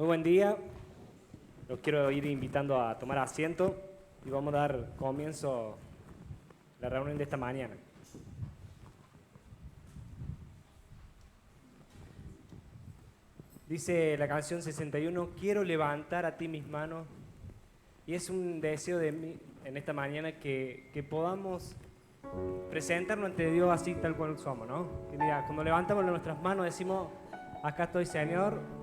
Muy buen día, los quiero ir invitando a tomar asiento y vamos a dar comienzo a la reunión de esta mañana. Dice la canción 61, quiero levantar a ti mis manos, y es un deseo de mí en esta mañana que podamos presentarnos ante Dios así tal cual somos, ¿no? Que mira, cuando levantamos nuestras manos decimos, acá estoy, Señor.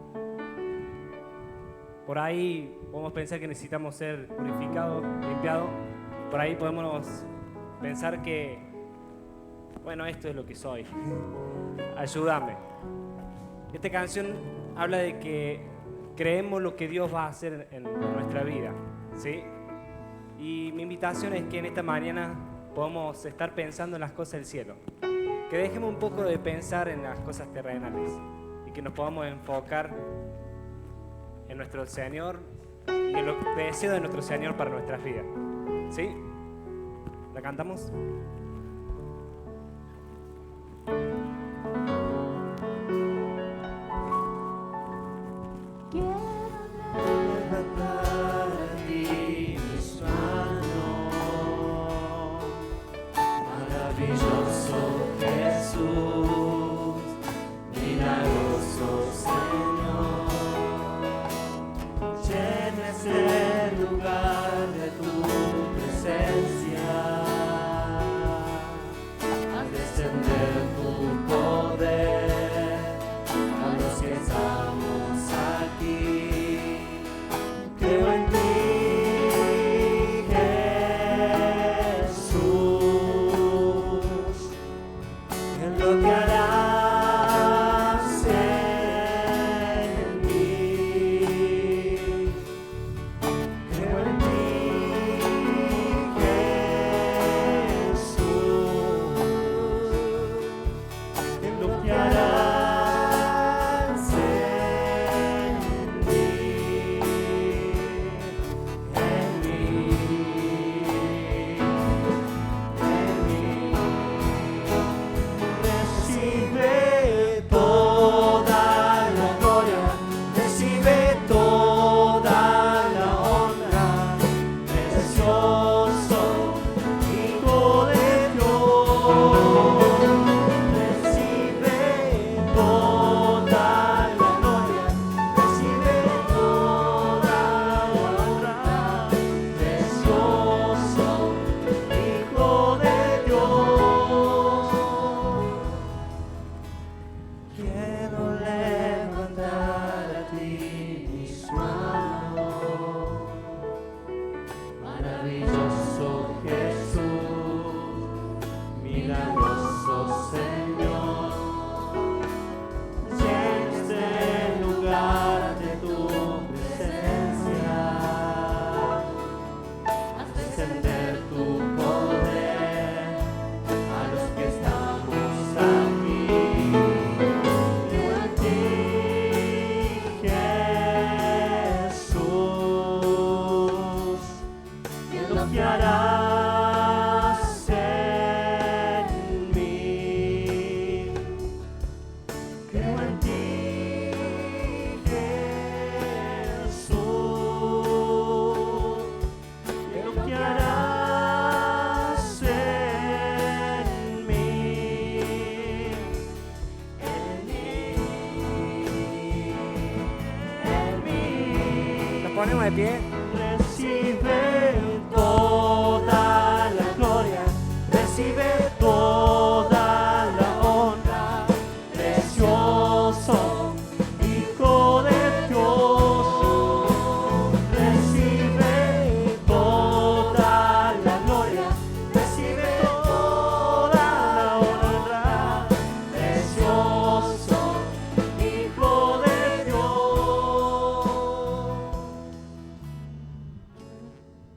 Por ahí podemos pensar que necesitamos ser purificados, limpiados. Por ahí podemos pensar que, bueno, esto es lo que soy. Ayúdame. Esta canción habla de que creemos lo que Dios va a hacer en nuestra vida, ¿sí? Y mi invitación es que en esta mañana podamos estar pensando en las cosas del cielo. Que dejemos un poco de pensar en las cosas terrenales y que nos podamos enfocar en nuestro Señor y en los deseos de nuestro Señor para nuestras vidas. ¿Sí? ¿La cantamos? Ponemos de pie. Recibe toda la gloria, recibe toda la honra, precioso Hijo de Dios. Recibe toda la gloria, recibe toda la honra, precioso Hijo de Dios.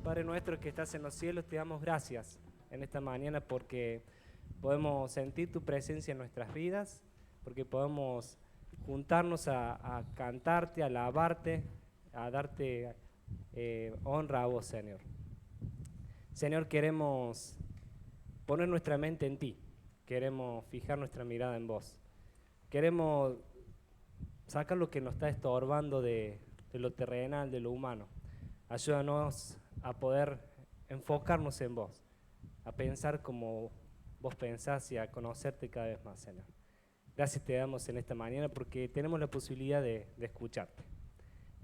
Padre nuestro que estás en los cielos, te damos gracias en esta mañana porque podemos sentir tu presencia en nuestras vidas, porque podemos juntarnos a cantarte, a alabarte, a darte honra a vos, Señor. Señor, queremos poner nuestra mente en ti, queremos fijar nuestra mirada en vos, queremos sacar lo que nos está estorbando de de lo terrenal, de lo humano. Ayúdanos a poder enfocarnos en vos, a pensar como vos pensás y a conocerte cada vez más, Señor. Gracias te damos en esta mañana porque tenemos la posibilidad de escucharte.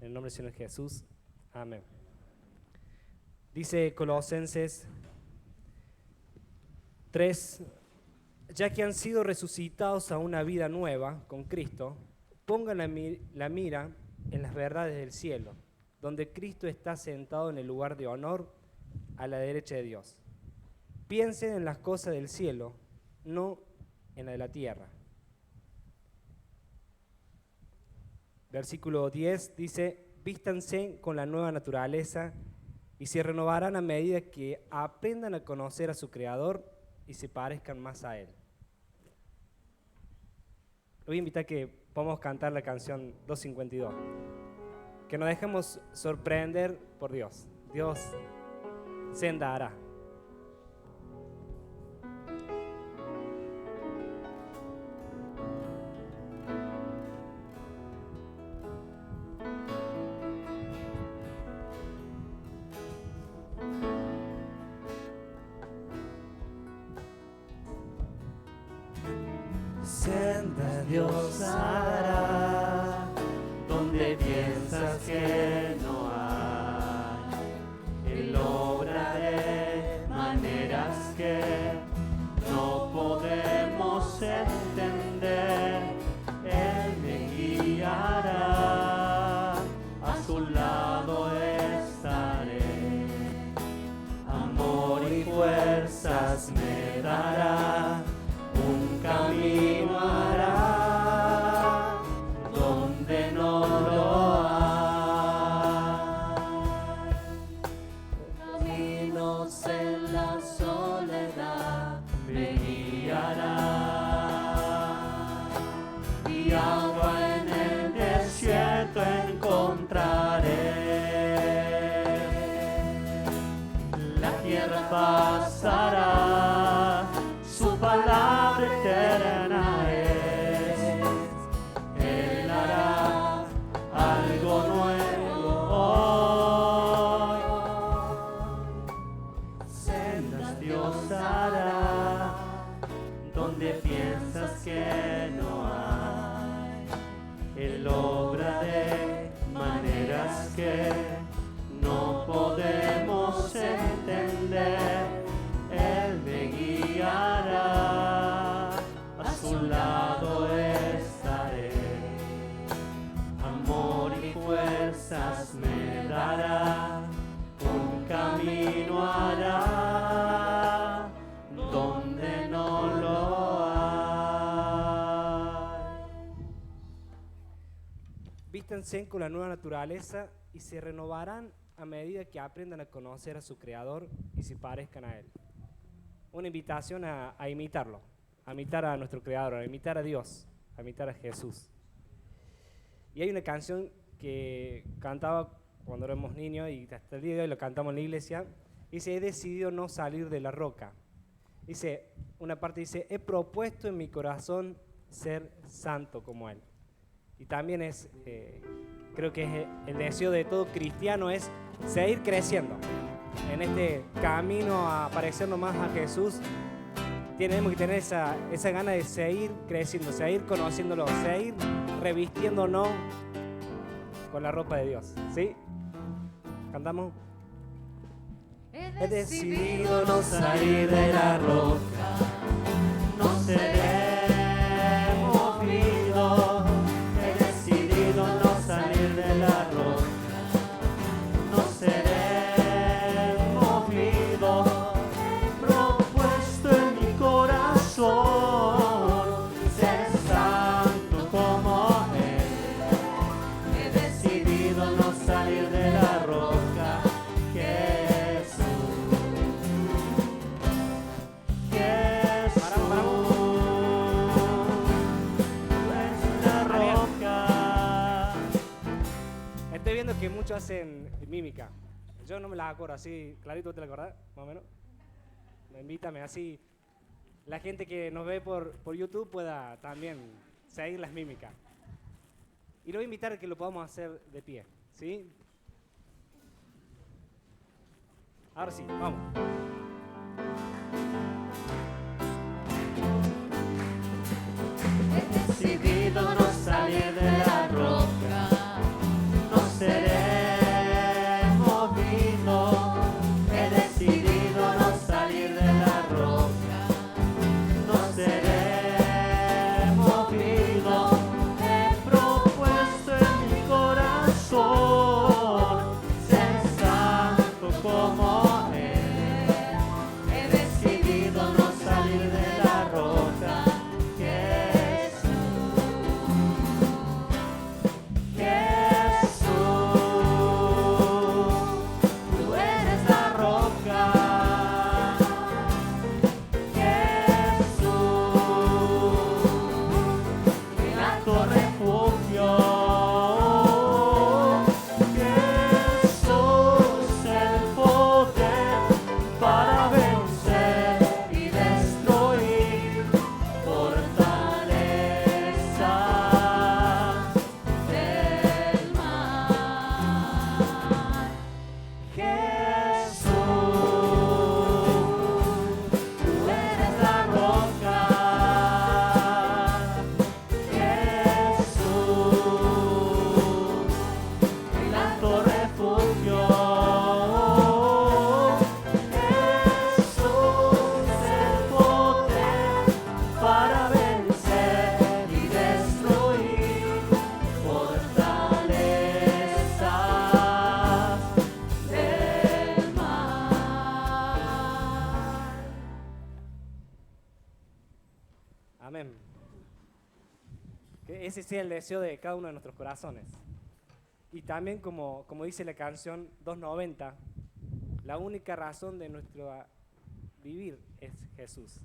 En el nombre del Señor Jesús, amén. Dice Colosenses 3, ya que han sido resucitados a una vida nueva con Cristo, pongan la mira en las verdades del cielo, donde Cristo está sentado en el lugar de honor a la derecha de Dios. Piensen en las cosas del cielo, no en la de la tierra. Versículo 10 dice, vístanse con la nueva naturaleza y se renovarán a medida que aprendan a conocer a su Creador y se parezcan más a Él. Voy a invitar a que podamos cantar la canción 252. Que nos dejemos sorprender por Dios. Dios senda hará. Senda Dios hará donde piensas que no hay. Él obra de maneras que no podemos entender. Él me guiará, a su lado estaré. Amor y fuerzas me dará. Un camino hará donde no lo hay. Caminos en la soledad me guiará. Y agua en el desierto encontraré. La tierra pasará, su palabra eterna es. Él hará algo nuevo hoy. Sendas Dios hará donde piensas que no hay. Él obra de maneras que no podemos entender. Él me guiará, a su lado estaré. Amor y fuerzas me dará, un camino hará donde no lo hay. Vístanse con la nueva naturaleza y se renovarán a medida que aprendan a conocer a su Creador y se parezcan a Él. Una invitación a imitarlo, a imitar a nuestro Creador, a imitar a Dios, a imitar a Jesús. Y hay una canción que cantaba cuando éramos niños y hasta el día de hoy lo cantamos en la iglesia. Dice, he decidido no salir de la roca. Dice, una parte dice, he propuesto en mi corazón ser santo como Él. Y también es, creo que es el deseo de todo cristiano es seguir creciendo. En este camino a parecernos más a Jesús, tenemos que tener esa gana de seguir creciendo, seguir conociéndolo, seguir revistiéndonos con la ropa de Dios. ¿Sí? ¿Cantamos? He decidido no salir de la roca, no seré movido. He decidido no salir de la roca, no seré movido. He propuesto en mi corazón ser santo como Él. He decidido no salir de la roca, Jesús. Jesús es la roca. Estoy viendo que muchos hacen mímica. Yo no me la acuerdo así, clarito, ¿te la acordás? Más o menos. Invítame así. La gente que nos ve por YouTube pueda también seguir las mímicas. Y lo voy a invitar a que lo podamos hacer de pie, ¿Sí? Ahora sí, vamos. He decidido no salir de la roca, no seré movido. He decidido no salir de la roca, no seré movido. He propuesto en mi corazón ser santo como Él. He decidido no salir de la roca. Amén. Que ese sea el deseo de cada uno de nuestros corazones. Y también, como dice la canción 290, la única razón de nuestro vivir es Jesús.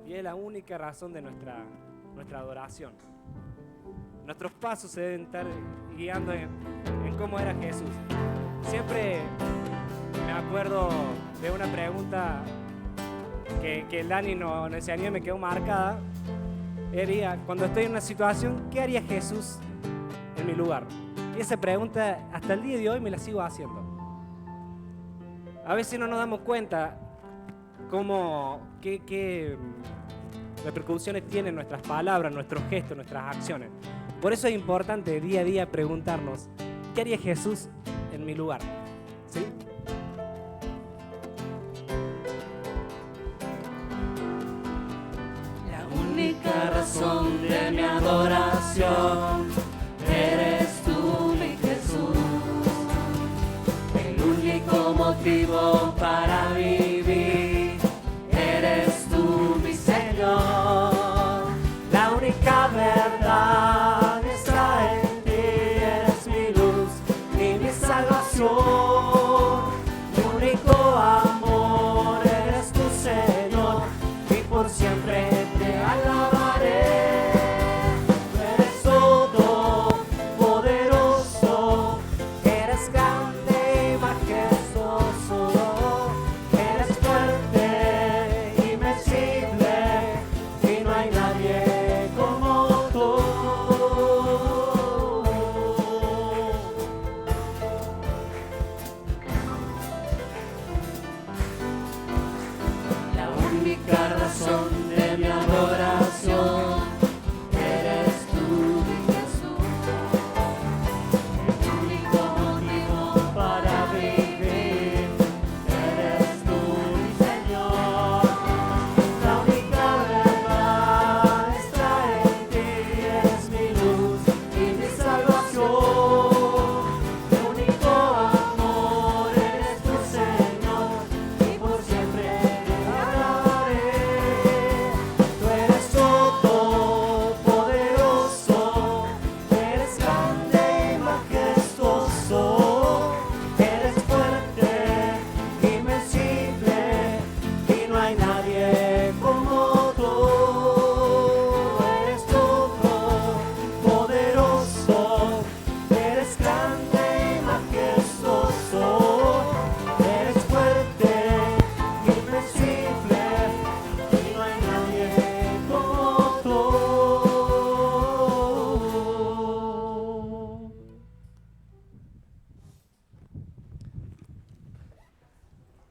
Y es la única razón de nuestra adoración. Nuestros pasos se deben estar guiando en cómo era Jesús. Siempre me acuerdo de una pregunta que el Dani nos enseñó y me quedó marcada. Era, cuando estoy en una situación, ¿qué haría Jesús en mi lugar? Y esa pregunta hasta el día de hoy me la sigo haciendo. A veces no nos damos cuenta qué repercusiones tienen nuestras palabras, nuestros gestos, nuestras acciones. Por eso es importante día a día preguntarnos, ¿qué haría Jesús en mi lugar? ¿Sí? La única razón de mi adoración eres tú, mi Jesús. El único motivo para vivir eres tú, mi Señor. La única verdad está en ti, eres mi luz y mi salvación. Mi único amor eres tu Señor y por siempre te alabaré. Tú eres todo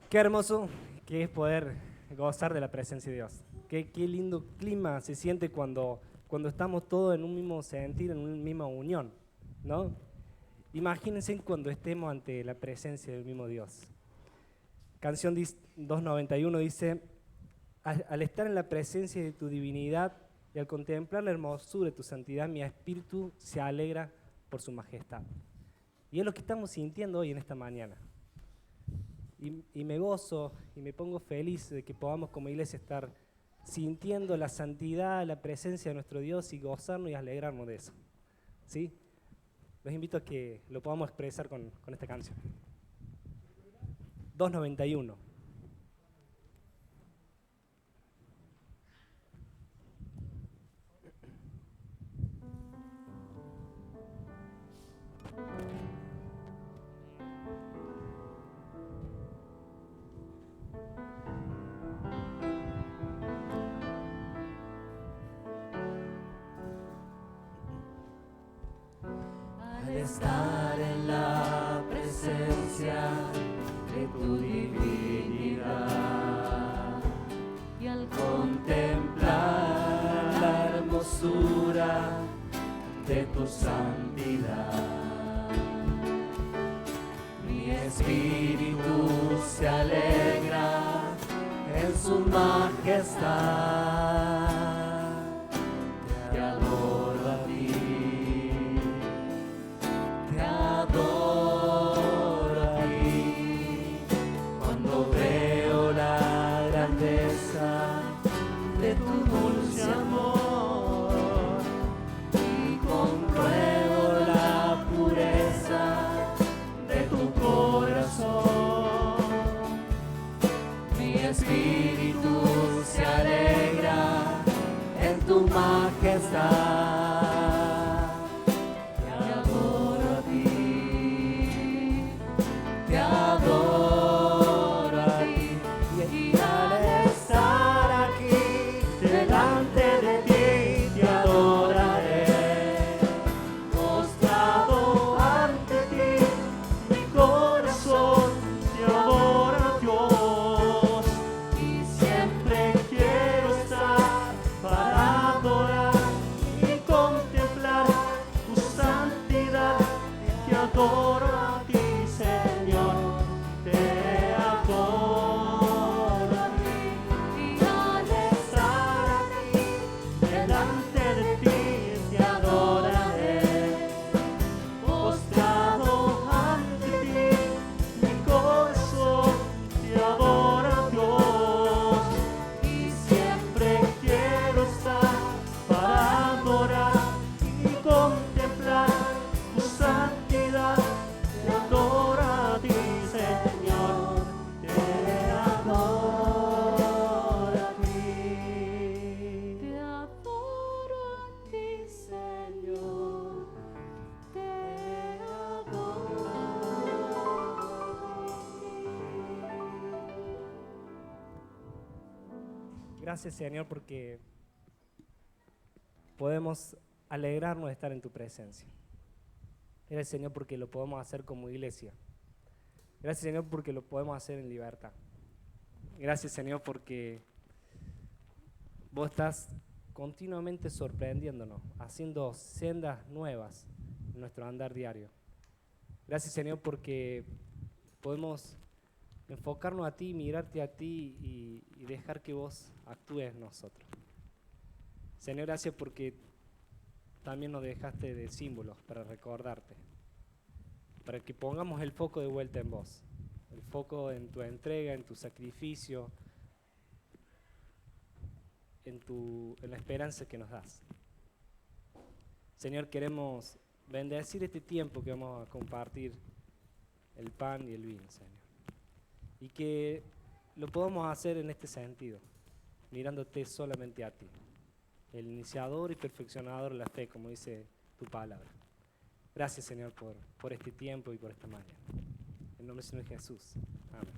Qué hermoso que es poder gozar de la presencia de Dios. Qué lindo clima se siente cuando estamos todos en un mismo sentir, en una misma unión, ¿no? Imagínense cuando estemos ante la presencia del mismo Dios. Canción 291 dice: al estar en la presencia de tu divinidad y al contemplar la hermosura de tu santidad, mi espíritu se alegra por su majestad. Y es lo que estamos sintiendo hoy en esta mañana. Y me gozo y me pongo feliz de que podamos como iglesia estar sintiendo la santidad, la presencia de nuestro Dios y gozarnos y alegrarnos de eso. ¿Sí? Los invito a que lo podamos expresar con esta canción. 291. Al estar en la presencia de tu divinidad y al contemplar la hermosura de tu santidad, mi espíritu se alegra en su majestad. Te adoro a ti, te adoro a ti, cuando veo la grandeza de tu dulce amor y compruebo la pureza de tu corazón. Mi espíritu se alegra en tu majestad. Te adoro a ti, te adoro a ti, y al estar aquí delante de ti te adoraré. Postrado ante ti, mi corazón te adora, Dios, y siempre quiero estar para adorar y contemplar tu santidad. Te adoro a ti, Señor, te adoro a ti, y al estar aquí delante de ti te adoraré. Postrado ante ti, mi corazón te adora, Dios, y siempre quiero estar para adorar y contemplar tu santidad. Te adoro a ti, Señor, te adoro a ti. Te adoro a ti, Señor, te adoro a ti. Gracias, Señor, porque podemos alegrarnos de estar en tu presencia. Gracias, Señor, porque lo podemos hacer como iglesia. Gracias, Señor, porque lo podemos hacer en libertad. Gracias, Señor, porque vos estás continuamente sorprendiéndonos, haciendo sendas nuevas en nuestro andar diario. Gracias, Señor, porque podemos enfocarnos a ti, mirarte a ti y dejar que vos actúes en nosotros. Señor, gracias porque también nos dejaste de símbolos para recordarte, para que pongamos el foco de vuelta en vos, el foco en tu entrega, en tu sacrificio, en la esperanza que nos das. Señor, queremos bendecir este tiempo que vamos a compartir, el pan y el vino, Señor, y que lo podamos hacer en este sentido, mirándote solamente a ti, el iniciador y perfeccionador de la fe, como dice tu palabra. Gracias, Señor, por este tiempo y por esta mañana. En nombre del Señor Jesús. Amén.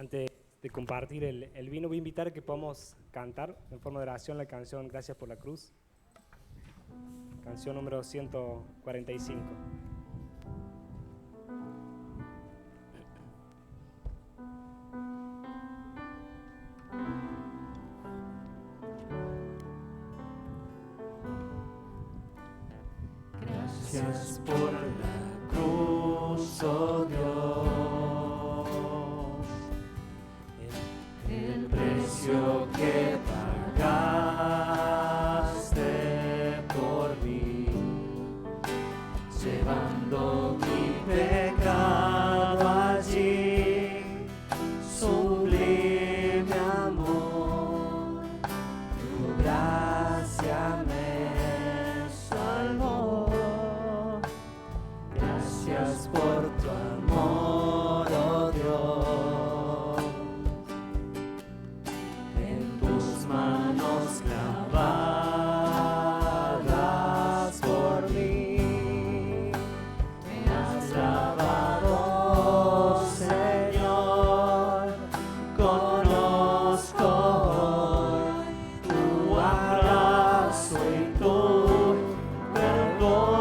Antes de compartir el vino, voy a invitar a que podamos cantar en forma de oración la canción Gracias por la Cruz, canción número 145. Gracias por la cruz, oh Dios, el precio que pagaste por mí, llevando mi pecado allí, sublime amor, tu gracia me salvó. Gracias por tu amor, oh Dios, en tus manos clavadas por mí, me has lavado, Señor, conozco hoy tu abrazo y tu perdón.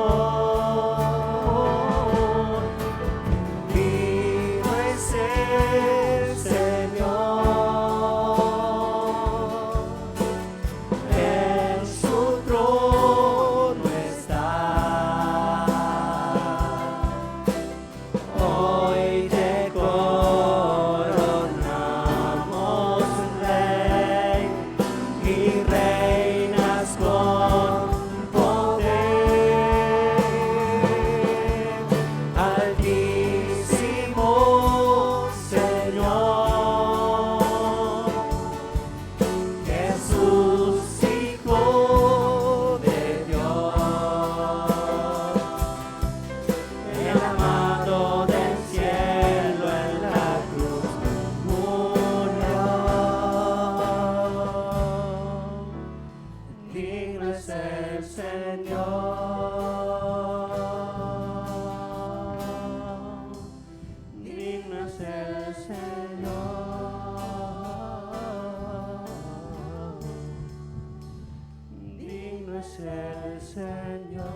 El Señor.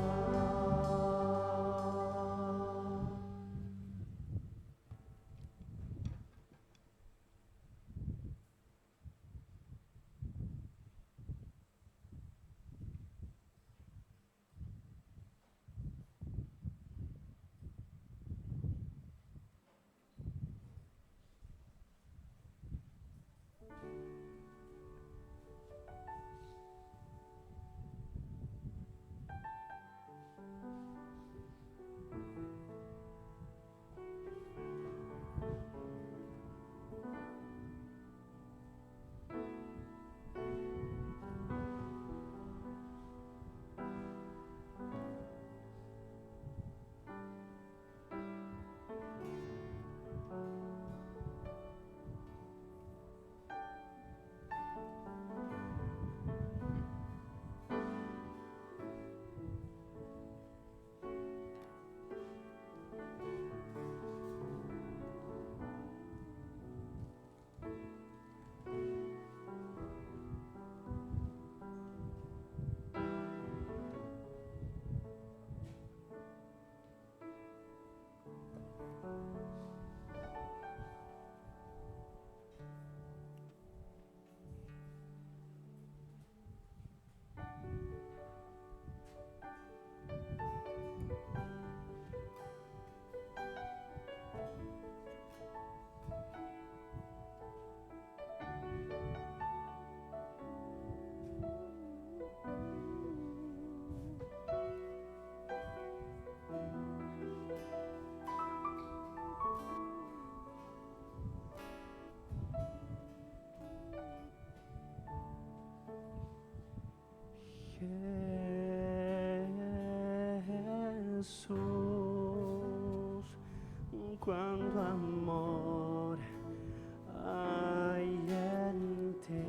Jesús, cuánto amor hay en ti.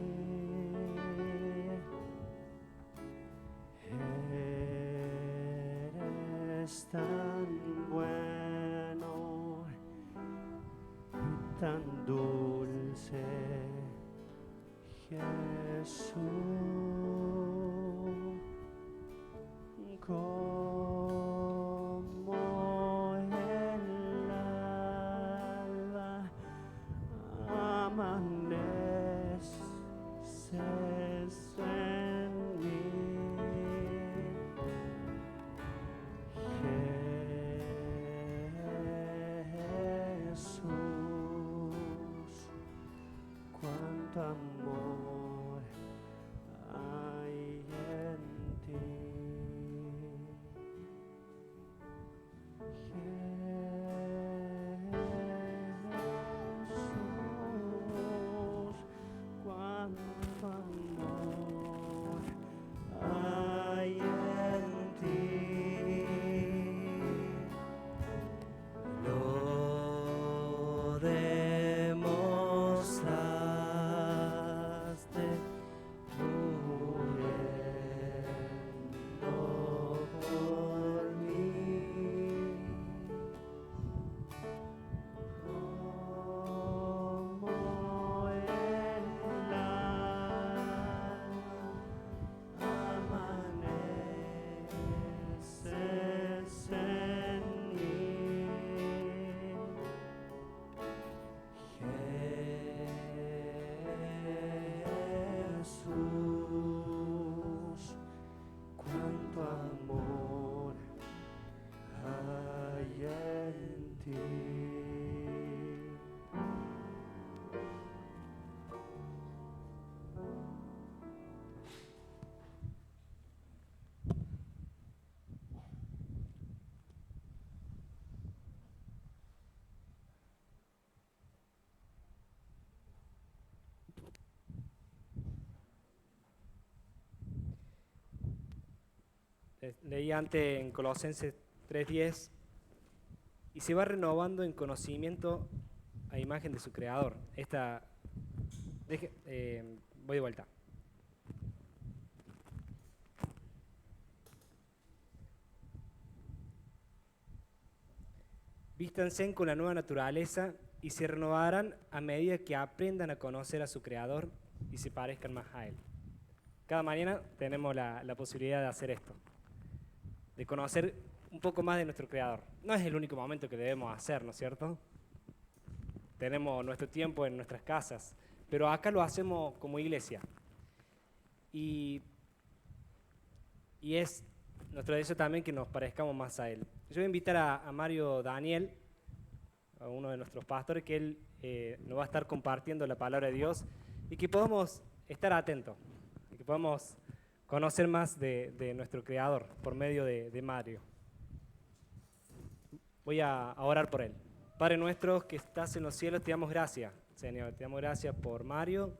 Eres tan bueno y tan dulce. Jesús, como el alba amaneces en mí, Jesús, cuánto amor hay en ti. Jesús, cuánto amor hay en ti. Lo demostraste muriendo por mí. Como el alba amaneces en mí, Jesús, cuánto amor hay en ti. Leí antes en Colosenses 3:10, y se va renovando en conocimiento a imagen de su creador. Voy de vuelta. Vístanse con la nueva naturaleza y se renovarán a medida que aprendan a conocer a su creador y se parezcan más a él. Cada mañana tenemos la posibilidad de hacer esto, de conocer un poco más de nuestro creador. No es el único momento que debemos hacer, ¿no es cierto? Tenemos nuestro tiempo en nuestras casas, pero acá lo hacemos como iglesia. Y es nuestro deseo también que nos parezcamos más a él. Yo voy a invitar a Mario Daniel, a uno de nuestros pastores, que él nos va a estar compartiendo la palabra de Dios y que podamos estar atentos, y que podamos conocer más de nuestro Creador por medio de Mario. Voy a orar por él. Padre nuestro que estás en los cielos, te damos gracias, Señor. Te damos gracias por Mario,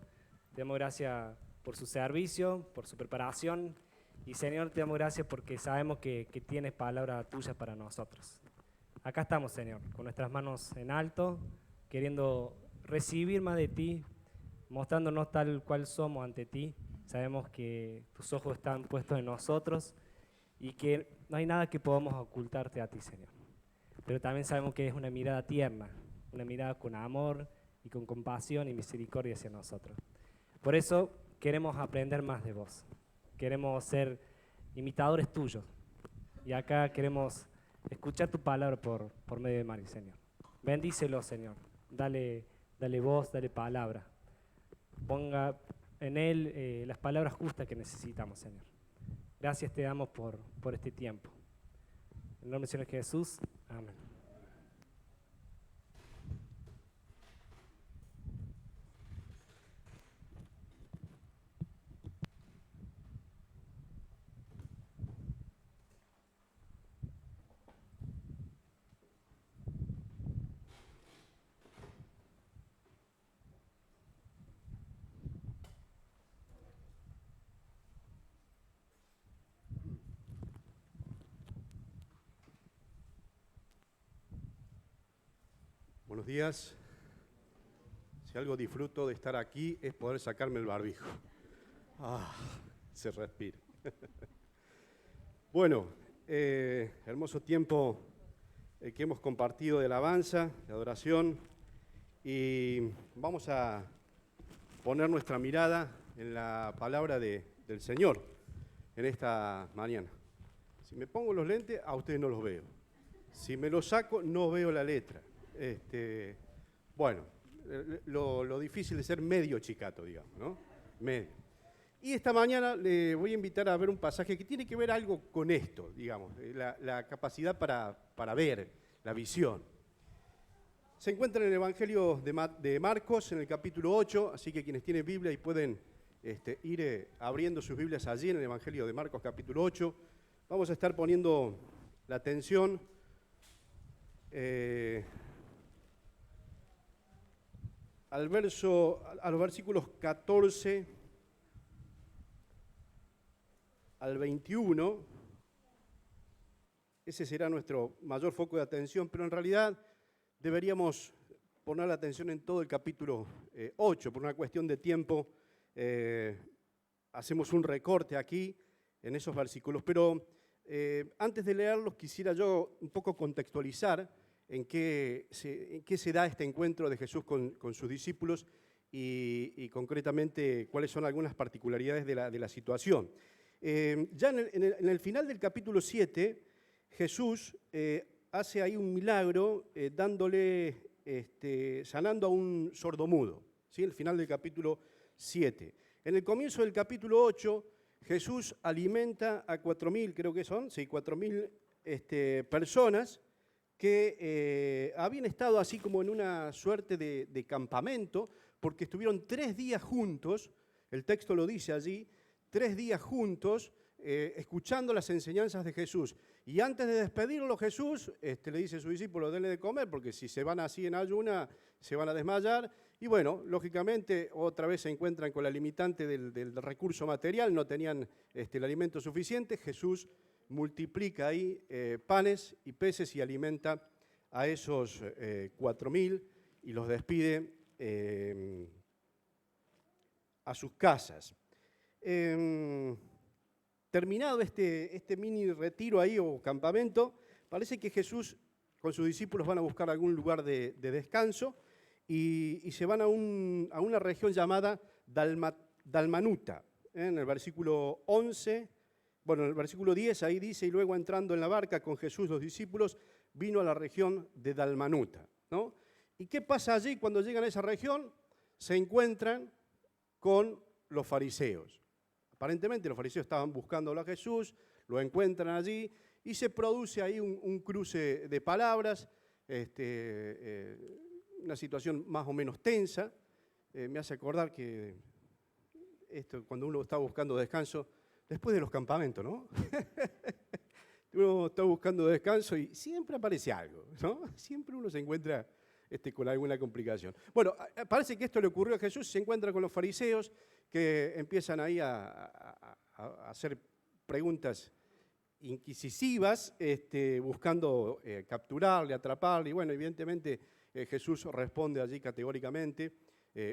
te damos gracias por su servicio, por su preparación. Y Señor, te damos gracias porque sabemos que tienes palabra tuya para nosotros. Acá estamos, Señor, con nuestras manos en alto, queriendo recibir más de ti, mostrándonos tal cual somos ante ti. Sabemos que tus ojos están puestos en nosotros y que no hay nada que podamos ocultarte a ti, Señor. Pero también sabemos que es una mirada tierna, una mirada con amor y con compasión y misericordia hacia nosotros. Por eso queremos aprender más de vos. Queremos ser imitadores tuyos. Y acá queremos escuchar tu palabra por medio de Mario, Señor. Bendícelo, Señor. Dale voz, dale palabra. Ponga en él las palabras justas que necesitamos, Señor. Gracias te damos por este tiempo. En el nombre del Señor Jesús, amén. Buenos días. Si algo disfruto de estar aquí es poder sacarme el barbijo. Se respira. Bueno, hermoso tiempo que hemos compartido de alabanza, de adoración, y vamos a poner nuestra mirada en la palabra del Señor en esta mañana. Si me pongo los lentes, a ustedes no los veo. Si me los saco, no veo la letra. Bueno, lo difícil de ser medio chicato, digamos, ¿no? Medio. Y esta mañana le voy a invitar a ver un pasaje que tiene que ver algo con esto, digamos, la capacidad para ver, la visión. Se encuentra en el Evangelio de Marcos, en el capítulo 8, así que quienes tienen Biblia y pueden ir abriendo sus Biblias allí en el Evangelio de Marcos, capítulo 8, vamos a estar poniendo la atención a los versículos 14 al 21. Ese será nuestro mayor foco de atención, pero en realidad deberíamos poner la atención en todo el capítulo 8, por una cuestión de tiempo. Hacemos un recorte aquí en esos versículos, pero antes de leerlos quisiera yo un poco contextualizar en qué se da este encuentro de Jesús con sus discípulos y concretamente cuáles son algunas particularidades de la situación. Ya en el final del capítulo 7, Jesús hace ahí un milagro sanando a un sordomudo, ¿sí? El final del capítulo 7. En el comienzo del capítulo 8, Jesús alimenta a 4.000, creo que son, sí, 4.000 personas que habían estado así como en una suerte de campamento, porque estuvieron 3 días juntos, el texto lo dice allí, 3 días juntos, escuchando las enseñanzas de Jesús. Y antes de despedirlo, Jesús le dice a sus discípulos, denle de comer, porque si se van así en ayuna, se van a desmayar. Y bueno, lógicamente, otra vez se encuentran con la limitante del recurso material, no tenían el alimento suficiente. Jesús multiplica ahí panes y peces y alimenta a esos 4.000 y los despide a sus casas. Terminado este mini retiro ahí o campamento, parece que Jesús con sus discípulos van a buscar algún lugar de descanso y se van a una región llamada Dalmanuta. En el versículo 11, bueno, en el versículo 10 ahí dice, y luego entrando en la barca con Jesús los discípulos, vino a la región de Dalmanuta, ¿no? ¿Y qué pasa allí cuando llegan a esa región? Se encuentran con los fariseos. Aparentemente los fariseos estaban buscándolo a Jesús, lo encuentran allí y se produce ahí un cruce de palabras, una situación más o menos tensa. Me hace acordar que esto cuando uno está buscando descanso, después de los campamentos, ¿no? Uno está buscando descanso y siempre aparece algo, ¿no? Siempre uno se encuentra con alguna complicación. Bueno, parece que esto le ocurrió a Jesús, se encuentra con los fariseos que empiezan ahí a hacer preguntas inquisitivas, buscando capturarle, atraparle, y bueno, evidentemente Jesús responde allí categóricamente,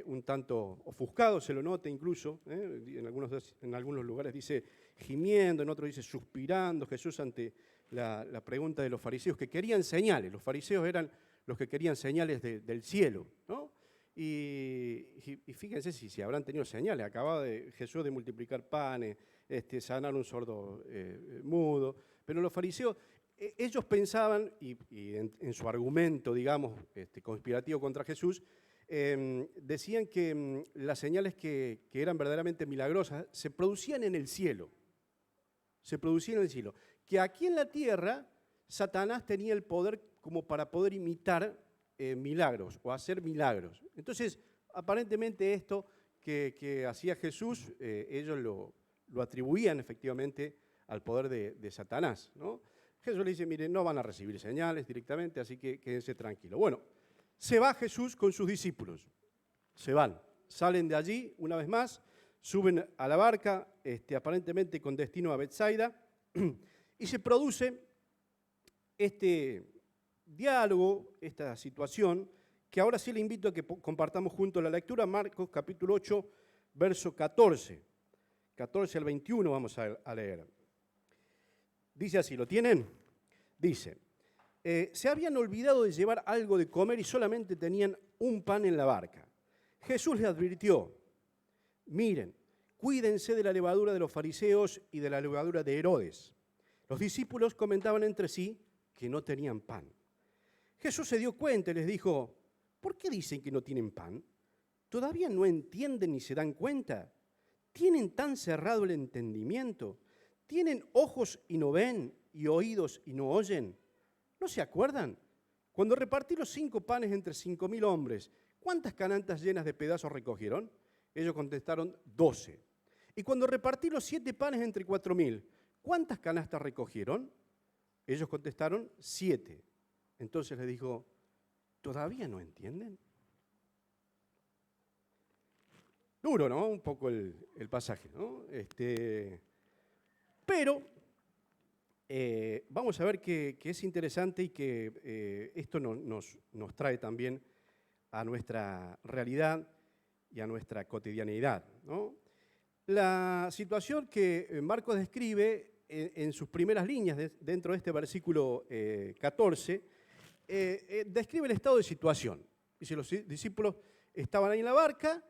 un tanto ofuscado, se lo nota incluso, en algunos lugares dice gimiendo, en otros dice suspirando, Jesús ante la pregunta de los fariseos que querían señales, los fariseos eran los que querían señales del cielo, ¿no? Y fíjense si habrán tenido señales. Acababa Jesús de multiplicar panes, sanar un sordo mudo. Pero los fariseos, ellos pensaban, y en su argumento, digamos, conspirativo contra Jesús, decían que las señales que eran verdaderamente milagrosas se producían en el cielo. Se producían en el cielo. Que aquí en la tierra, Satanás tenía el poder como para poder imitar milagros o hacer milagros. Entonces, aparentemente esto que hacía Jesús, ellos lo atribuían efectivamente al poder de Satanás, ¿no? Jesús le dice, miren, no van a recibir señales directamente, así que quédense tranquilos. Bueno, se va Jesús con sus discípulos, se van, salen de allí una vez más, suben a la barca, aparentemente con destino a Betsaida, y se produce este diálogo, esta situación, que ahora sí le invito a que compartamos juntos la lectura, Marcos capítulo 8, verso 14 al 21 vamos a leer. Dice así, ¿lo tienen? Dice, se habían olvidado de llevar algo de comer y solamente tenían un pan en la barca. Jesús les advirtió, miren, cuídense de la levadura de los fariseos y de la levadura de Herodes. Los discípulos comentaban entre sí que no tenían pan. Jesús se dio cuenta y les dijo, ¿por qué dicen que no tienen pan? ¿Todavía no entienden ni se dan cuenta? ¿Tienen tan cerrado el entendimiento? ¿Tienen ojos y no ven y oídos y no oyen? ¿No se acuerdan? Cuando repartí los 5 panes entre 5.000 hombres, ¿cuántas canastas llenas de pedazos recogieron? Ellos contestaron 12. Y cuando repartí los 7 panes entre 4.000, ¿cuántas canastas recogieron? Ellos contestaron 7. Entonces les dijo, ¿todavía no entienden? Duro, ¿no? Un poco el pasaje, ¿no? Pero vamos a ver que es interesante y que esto nos trae también a nuestra realidad y a nuestra cotidianidad, ¿no? La situación que Marcos describe en sus primeras líneas dentro de este versículo 14, describe el estado de situación. Dice, los discípulos estaban ahí en la barca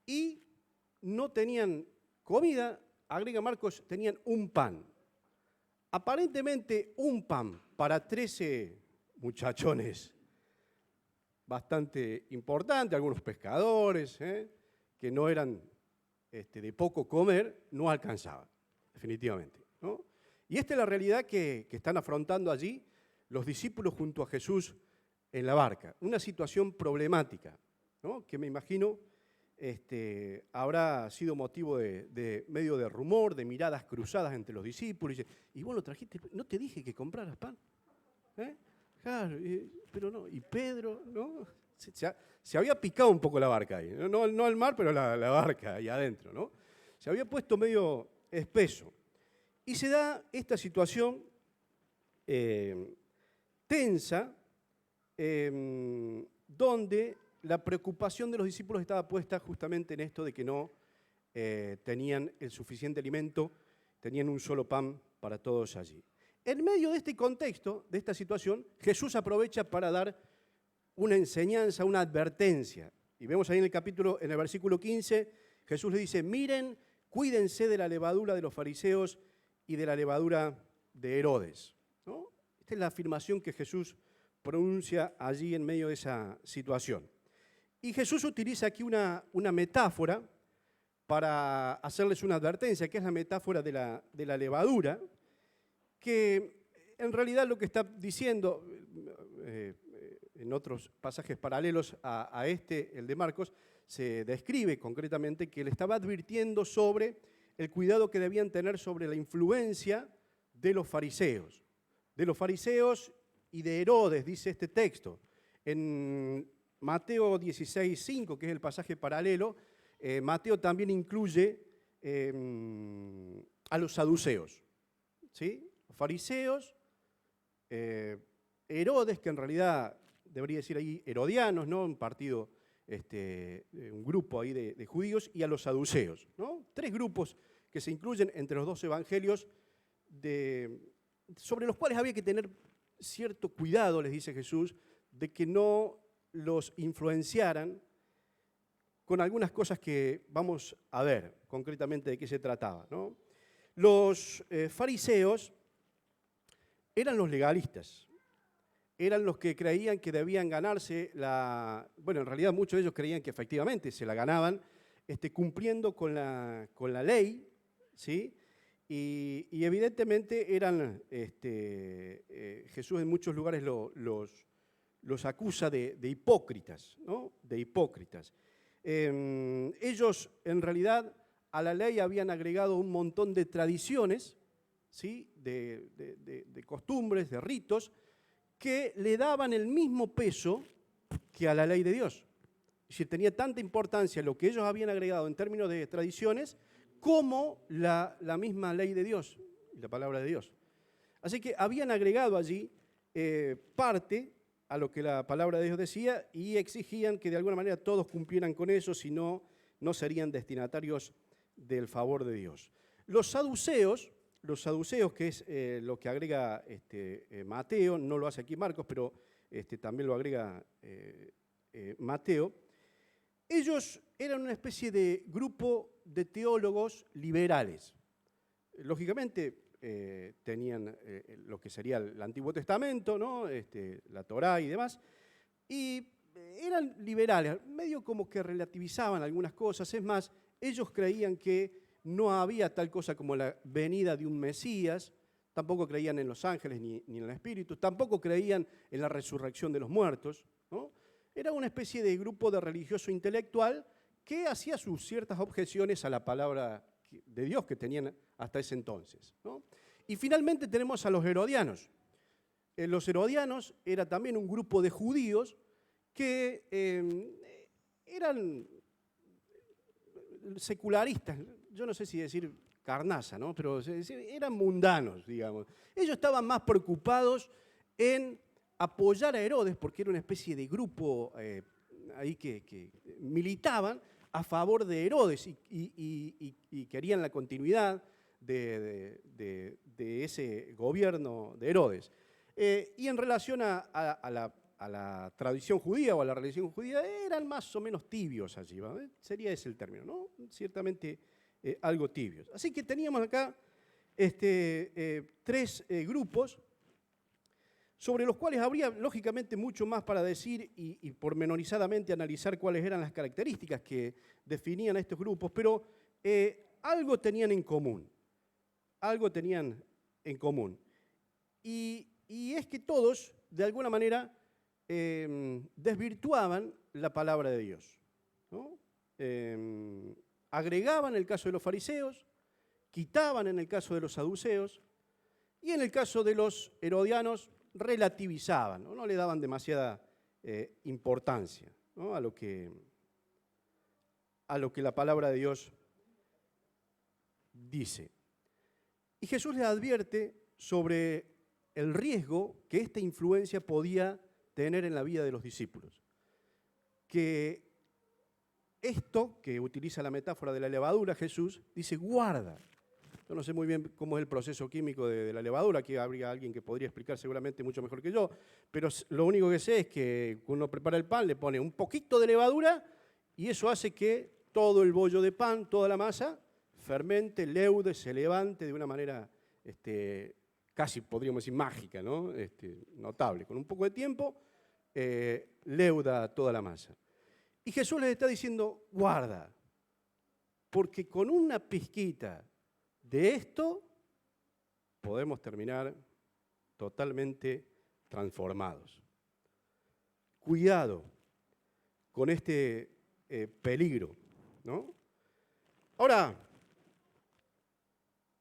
y no tenían comida, agrega Marcos, tenían un pan. Aparentemente un pan para 13 muchachones bastante importante, algunos pescadores, que no eran de poco comer, no alcanzaba, definitivamente, ¿no? Y esta es la realidad que están afrontando allí los discípulos junto a Jesús en la barca. Una situación problemática, ¿no? Que me imagino habrá sido motivo de medio de rumor, de miradas cruzadas entre los discípulos. Y vos lo trajiste, ¿no te dije que compraras pan? Claro, pero no. Y Pedro, ¿no? Se había picado un poco la barca ahí. No el mar, pero la barca ahí adentro, ¿no? Se había puesto medio espeso. Y se da esta situación tensa, donde la preocupación de los discípulos estaba puesta justamente en esto de que no tenían el suficiente alimento, tenían un solo pan para todos allí. En medio de este contexto, de esta situación, Jesús aprovecha para dar una enseñanza, una advertencia. Y vemos ahí en el versículo 15, Jesús le dice, miren, cuídense de la levadura de los fariseos y de la levadura de Herodes, ¿no? Esta es la afirmación que Jesús pronuncia allí en medio de esa situación. Y Jesús utiliza aquí una metáfora para hacerles una advertencia, que es la metáfora de la levadura, que en realidad lo que está diciendo, en otros pasajes paralelos a el de Marcos, se describe concretamente que él estaba advirtiendo sobre el cuidado que debían tener sobre la influencia de los fariseos y de Herodes, dice este texto. En Mateo 16:5, que es el pasaje paralelo, Mateo también incluye a los saduceos, ¿sí? Los fariseos, Herodes, que en realidad debería decir ahí herodianos, ¿no? Un partido, un grupo ahí de judíos, y a los saduceos, ¿no? 3 grupos que se incluyen entre los 2 evangelios, sobre los cuales había que tener cierto cuidado, les dice Jesús, de que no los influenciaran con algunas cosas que vamos a ver concretamente de qué se trataba, ¿no? Los fariseos eran los legalistas, eran los que creían que debían ganarse bueno, en realidad muchos de ellos creían que efectivamente se la ganaban cumpliendo con la ley, ¿sí? Y evidentemente eran, Jesús en muchos lugares los acusa de hipócritas, ¿no? De hipócritas. Ellos en realidad a la ley habían agregado un montón de tradiciones, ¿sí? de costumbres, de ritos, que le daban el mismo peso que a la ley de Dios. Es decir, tenía tanta importancia lo que ellos habían agregado en términos de tradiciones como la misma ley de Dios, la palabra de Dios. Así que habían agregado allí parte a lo que la palabra de Dios decía y exigían que de alguna manera todos cumplieran con eso, si no, no serían destinatarios del favor de Dios. Los saduceos los saduceos, que es lo que agrega Mateo, no lo hace aquí Marcos, pero también lo agrega Mateo. Ellos eran una especie de grupo de teólogos liberales. Lógicamente tenían lo que sería el Antiguo Testamento, ¿no? La Torá y demás, y eran liberales, medio como que relativizaban algunas cosas. Es más, ellos creían que no había tal cosa como la venida de un Mesías, tampoco creían en los ángeles ni en el Espíritu, tampoco creían en la resurrección de los muertos, ¿no? Era una especie de grupo de religioso intelectual que hacía sus ciertas objeciones a la palabra de Dios que tenían hasta ese entonces, ¿no? Y finalmente tenemos a los herodianos. Los herodianos era también un grupo de judíos que eran secularistas, yo no sé si decir carnaza, ¿no? Pero eran mundanos, digamos. Ellos estaban más preocupados en apoyar a Herodes, porque era una especie de grupo ahí que militaban a favor de Herodes y querían la continuidad de ese gobierno de Herodes. Y en relación a la tradición judía o a la religión judía, eran más o menos tibios allí, ¿vale? Sería ese el término, ¿no? Ciertamente algo tibios. Así que teníamos acá tres grupos sobre los cuales habría lógicamente mucho más para decir y pormenorizadamente analizar cuáles eran las características que definían a estos grupos, pero algo tenían en común, y es que todos, de alguna manera, desvirtuaban la palabra de Dios, ¿no? Agregaban en el caso de los fariseos, quitaban en el caso de los saduceos, y en el caso de los herodianos relativizaban, ¿no? No le daban demasiada importancia, ¿no? a lo que la palabra de Dios dice. Y Jesús les advierte sobre el riesgo que esta influencia podía tener en la vida de los discípulos. Que esto, que utiliza la metáfora de la levadura, Jesús dice, guarda. Yo no sé muy bien cómo es el proceso químico de la levadura, aquí habría alguien que podría explicar seguramente mucho mejor que yo, pero lo único que sé es que cuando uno prepara el pan le pone un poquito de levadura y eso hace que todo el bollo de pan, toda la masa, fermente, leude, se levante de una manera casi podríamos decir mágica, ¿no? Notable. Con un poco de tiempo leuda toda la masa. Y Jesús les está diciendo, guarda, porque con una pizquita de esto podemos terminar totalmente transformados. Cuidado con este peligro, ¿no? Ahora,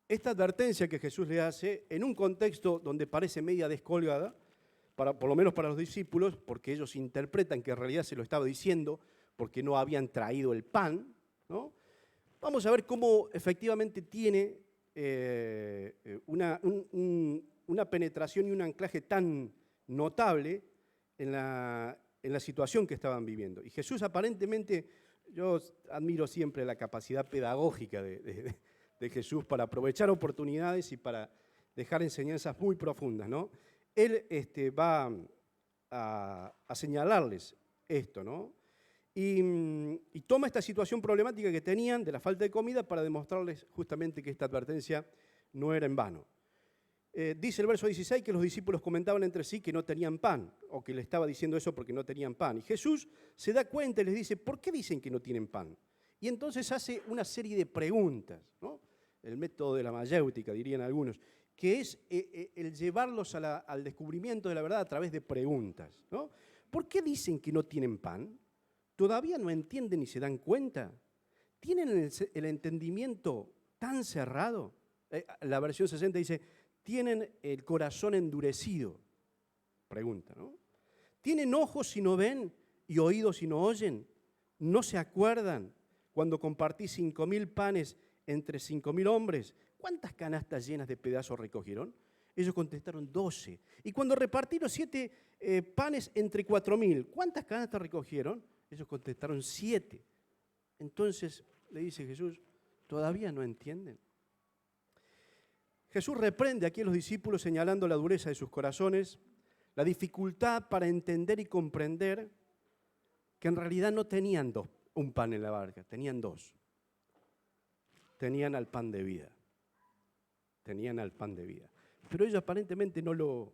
esta advertencia que Jesús le hace en un contexto donde parece media descolgada, por lo menos para los discípulos, porque ellos interpretan que en realidad se lo estaba diciendo porque no habían traído el pan, ¿no? Vamos a ver cómo efectivamente tiene una penetración y un anclaje tan notable en la situación que estaban viviendo. Y Jesús aparentemente, yo admiro siempre la capacidad pedagógica de Jesús para aprovechar oportunidades y para dejar enseñanzas muy profundas, ¿no? Él va a señalarles esto, ¿no? Y toma esta situación problemática que tenían de la falta de comida para demostrarles justamente que esta advertencia no era en vano. Dice el verso 16 que los discípulos comentaban entre sí que no tenían pan, o que le estaba diciendo eso porque no tenían pan. Y Jesús se da cuenta y les dice, ¿por qué dicen que no tienen pan? Y entonces hace una serie de preguntas, ¿no? El método de la mayéutica, dirían algunos, que es el llevarlos al descubrimiento de la verdad a través de preguntas, ¿no? ¿Por qué dicen que no tienen pan? ¿Todavía no entienden ni se dan cuenta? ¿Tienen el entendimiento tan cerrado? La versión 60 dice, ¿tienen el corazón endurecido? Pregunta, ¿no? ¿Tienen ojos y no ven y oídos y no oyen? ¿No se acuerdan cuando compartí 5.000 panes entre 5.000 hombres? ¿Cuántas canastas llenas de pedazos recogieron? Ellos contestaron 12. Y cuando repartí los 7 panes entre 4.000, ¿cuántas canastas recogieron? Ellos contestaron 7. Entonces le dice Jesús, ¿todavía no entienden? Jesús reprende aquí a los discípulos señalando la dureza de sus corazones, la dificultad para entender y comprender que en realidad no tenían un pan en la barca, tenían dos. Tenían al pan de vida. Tenían al pan de vida. Pero ellos aparentemente no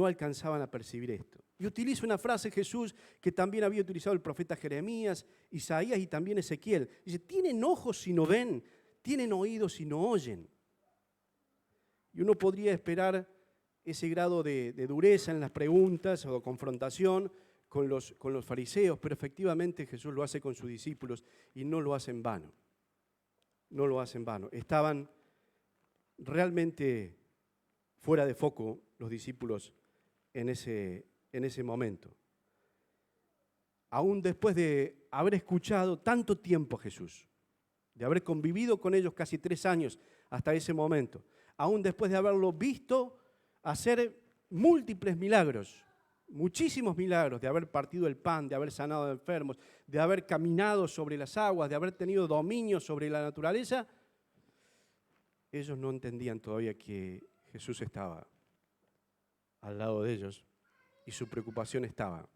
alcanzaban a percibir esto. Y utiliza una frase Jesús que también había utilizado el profeta Jeremías, Isaías y también Ezequiel. Dice, tienen ojos y no ven, tienen oídos y no oyen. Y uno podría esperar ese grado de dureza en las preguntas o de confrontación con los fariseos, pero efectivamente Jesús lo hace con sus discípulos y no lo hace en vano. No lo hace en vano. Estaban realmente fuera de foco los discípulos en ese momento. Aún después de haber escuchado tanto tiempo a Jesús, de haber convivido con ellos casi 3 años hasta ese momento, aún después de haberlo visto hacer múltiples milagros, muchísimos milagros, de haber partido el pan, de haber sanado a enfermos, de haber caminado sobre las aguas, de haber tenido dominio sobre la naturaleza, ellos no entendían todavía que Jesús estaba al lado de ellos y su preocupación estaba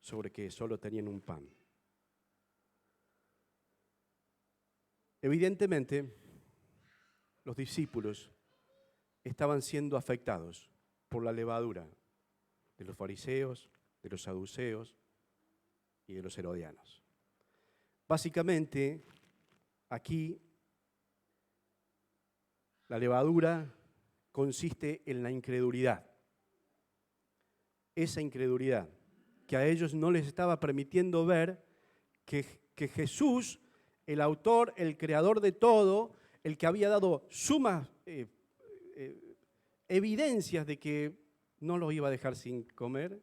sobre que solo tenían un pan. Evidentemente, los discípulos estaban siendo afectados por la levadura de los fariseos, de los saduceos y de los herodianos. Básicamente, aquí la levadura consiste en la incredulidad. Esa incredulidad que a ellos no les estaba permitiendo ver que Jesús, el autor, el creador de todo, el que había dado sumas evidencias de que no los iba a dejar sin comer,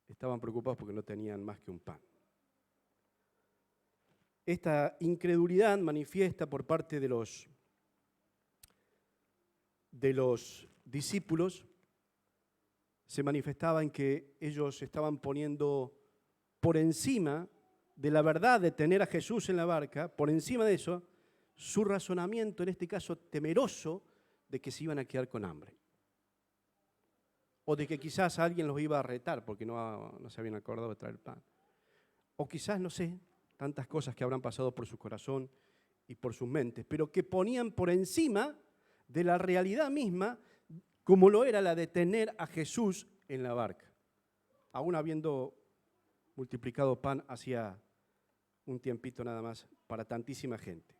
estaban preocupados porque no tenían más que un pan. Esta incredulidad manifiesta por parte de los discípulos se manifestaba en que ellos estaban poniendo por encima de la verdad de tener a Jesús en la barca, por encima de eso, su razonamiento, en este caso temeroso, de que se iban a quedar con hambre. O de que quizás alguien los iba a retar porque no se habían acordado de traer pan. O quizás, no sé, tantas cosas que habrán pasado por su corazón y por sus mentes, pero que ponían por encima de la realidad misma, como lo era la de tener a Jesús en la barca. Aún habiendo multiplicado pan hacía un tiempito nada más para tantísima gente.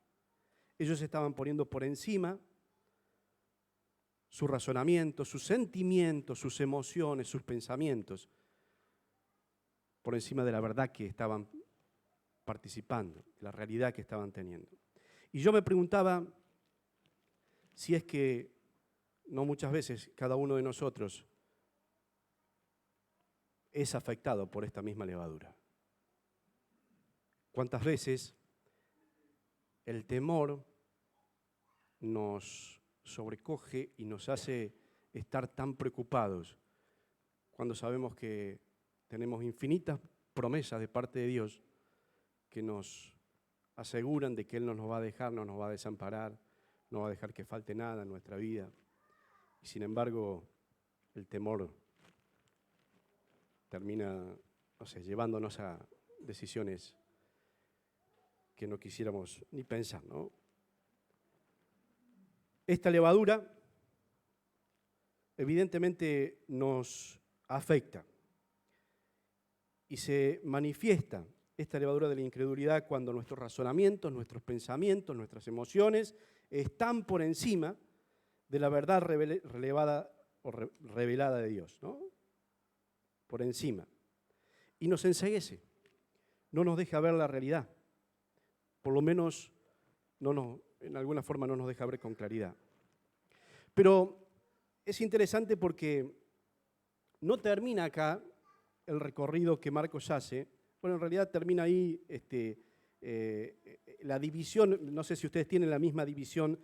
Ellos estaban poniendo por encima su razonamiento, sus sentimientos, sus emociones, sus pensamientos, por encima de la verdad que estaban participando, de la realidad que estaban teniendo. Y yo me preguntaba si es que no muchas veces cada uno de nosotros es afectado por esta misma levadura. ¿Cuántas veces el temor nos sobrecoge y nos hace estar tan preocupados cuando sabemos que tenemos infinitas promesas de parte de Dios que nos aseguran de que Él no nos va a dejar, no nos va a desamparar, no va a dejar que falte nada en nuestra vida? Y sin embargo, el temor termina, llevándonos a decisiones que no quisiéramos ni pensar, ¿no? Esta levadura evidentemente nos afecta y se manifiesta esta levadura de la incredulidad cuando nuestros razonamientos, nuestros pensamientos, nuestras emociones están por encima de la verdad revelada de Dios, ¿no? Por encima. Y nos enceguece, no nos deja ver la realidad. Por lo menos en alguna forma no nos deja ver con claridad. Pero es interesante porque no termina acá el recorrido que Marcos hace. Bueno, en realidad termina ahí la división, no sé si ustedes tienen la misma división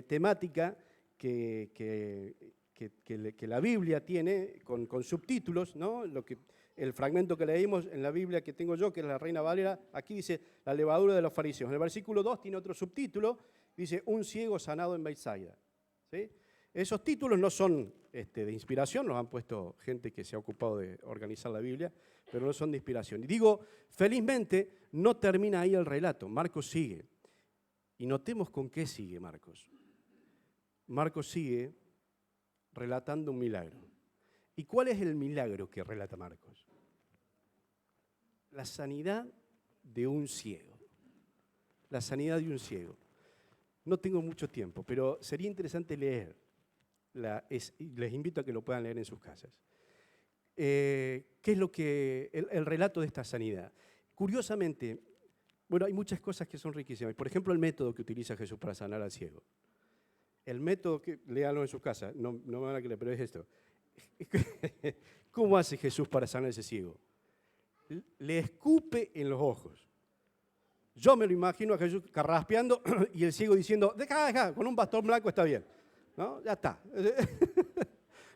temática que la Biblia tiene, con subtítulos, ¿no? el fragmento que leímos en la Biblia que tengo yo, que es la Reina Valera, aquí dice la levadura de los fariseos. En el versículo 2 tiene otro subtítulo, dice un ciego sanado en Bethsaida. ¿Sí? Esos títulos no son de inspiración, los han puesto gente que se ha ocupado de organizar la Biblia, pero no son de inspiración. Y digo, felizmente no termina ahí el relato, Marcos sigue. Y notemos con qué sigue Marcos. Marcos sigue relatando un milagro. ¿Y cuál es el milagro que relata Marcos? La sanidad de un ciego. La sanidad de un ciego. No tengo mucho tiempo, pero sería interesante leer. Les invito a que lo puedan leer en sus casas. ¿Qué es lo que el relato de esta sanidad? Curiosamente, bueno, hay muchas cosas que son riquísimas. Por ejemplo, el método que utiliza Jesús para sanar al ciego. El método que, léanlo en sus casas, no me van a creer, pero es esto. ¿Cómo hace Jesús para sanar a ese ciego? Le escupe en los ojos. Yo me lo imagino a Jesús carraspeando y el ciego diciendo, deja, con un bastón blanco está bien. ¿No? Ya está.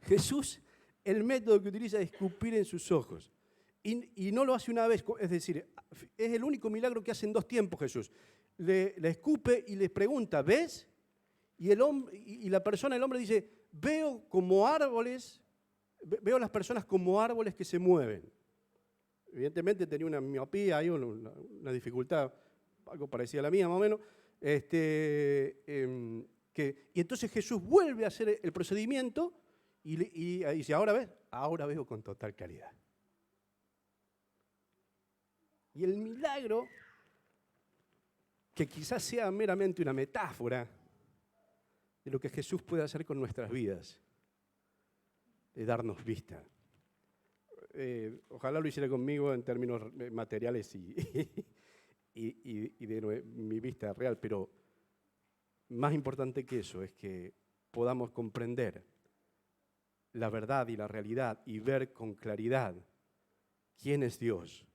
Jesús, el método que utiliza es escupir en sus ojos. Y no lo hace una vez, es decir, es el único milagro que hace en 2 tiempos Jesús. Le escupe y le pregunta, ¿ves? Y el hombre dice, veo como árboles, veo a las personas como árboles que se mueven. Evidentemente tenía una miopía, hay una dificultad, algo parecido a la mía más o menos. Y entonces Jesús vuelve a hacer el procedimiento y dice, ¿ahora ves? Ahora veo con total claridad. Y el milagro, que quizás sea meramente una metáfora de lo que Jesús puede hacer con nuestras vidas, de darnos vista. Ojalá lo hiciera conmigo en términos materiales y de mi vista real, pero más importante que eso es que podamos comprender la verdad y la realidad y ver con claridad quién es Dios,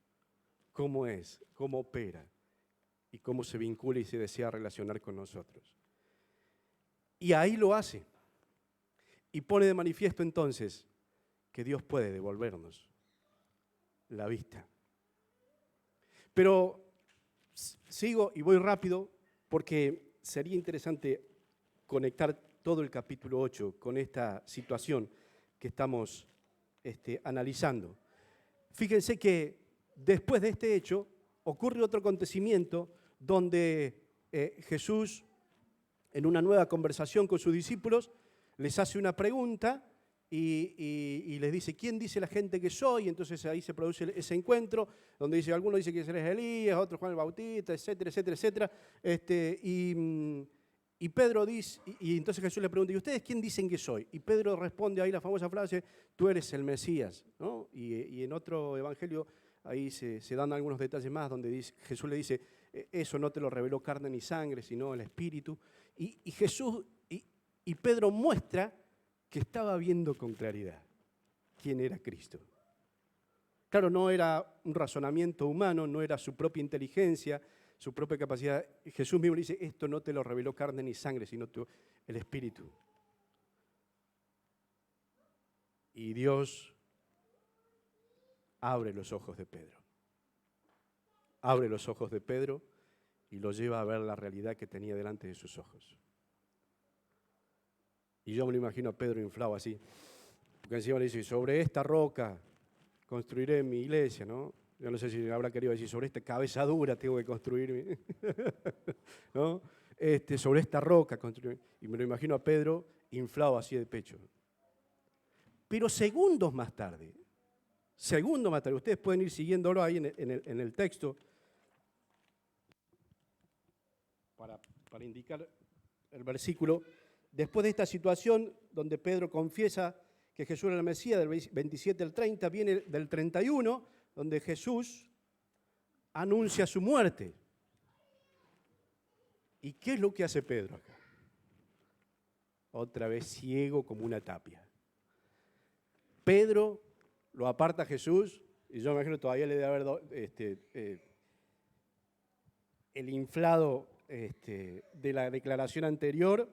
cómo es, cómo opera y cómo se vincula y se desea relacionar con nosotros. Y ahí lo hace. Y pone de manifiesto entonces que Dios puede devolvernos la vista. Pero sigo y voy rápido porque sería interesante conectar todo el capítulo 8 con esta situación que estamos analizando. Fíjense que después de este hecho ocurre otro acontecimiento donde Jesús, en una nueva conversación con sus discípulos, les hace una pregunta y les dice, ¿quién dice la gente que soy? Entonces ahí se produce ese encuentro donde dice, algunos dicen que eres Elías, otros Juan el Bautista, etcétera, etcétera, etcétera. Y Pedro dice, y entonces Jesús le pregunta, ¿y ustedes quién dicen que soy? Y Pedro responde ahí la famosa frase, tú eres el Mesías, ¿no? Y en otro evangelio ahí se dan algunos detalles más donde Jesús le dice, eso no te lo reveló carne ni sangre, sino el Espíritu. Y Jesús y Pedro muestra que estaba viendo con claridad quién era Cristo. Claro, no era un razonamiento humano, no era su propia inteligencia, su propia capacidad. Jesús mismo le dice, esto no te lo reveló carne ni sangre, sino el Espíritu. Y Dios abre los ojos de Pedro. Abre los ojos de Pedro y lo lleva a ver la realidad que tenía delante de sus ojos. Y yo me lo imagino a Pedro inflado así, porque encima le dice, sobre esta roca construiré mi iglesia, ¿no? Yo no sé si habrá querido decir, sobre esta cabeza dura tengo que construir, ¿no? Sobre esta roca construiré. Y me lo imagino a Pedro inflado así de pecho. Pero segundos más tarde, ustedes pueden ir siguiéndolo ahí en el texto, para indicar el versículo. Después de esta situación, donde Pedro confiesa que Jesús era el Mesías, del 27 al 30, viene del 31, donde Jesús anuncia su muerte. ¿Y qué es lo que hace Pedro acá? Otra vez ciego como una tapia. Pedro lo aparta a Jesús, y yo me imagino todavía le debe haber dado el inflado de la declaración anterior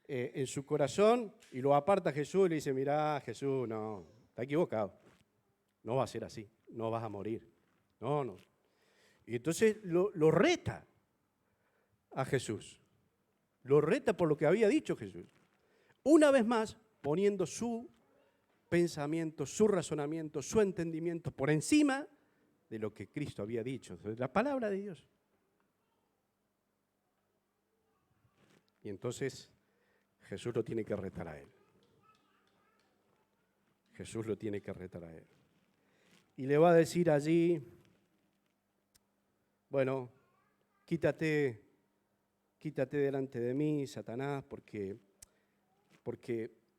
en su corazón, y lo aparta a Jesús y le dice, mirá, Jesús, no, está equivocado, no va a ser así. no vas a morir. No, no. Y entonces lo reta a Jesús. Lo reta por lo que había dicho Jesús. Una vez más, poniendo su pensamiento, su razonamiento, su entendimiento por encima de lo que Cristo había dicho, de la palabra de Dios. Y entonces Jesús lo tiene que retar a él. Jesús lo tiene que retar a él. Y le va a decir allí, bueno, quítate delante de mí, Satanás, porque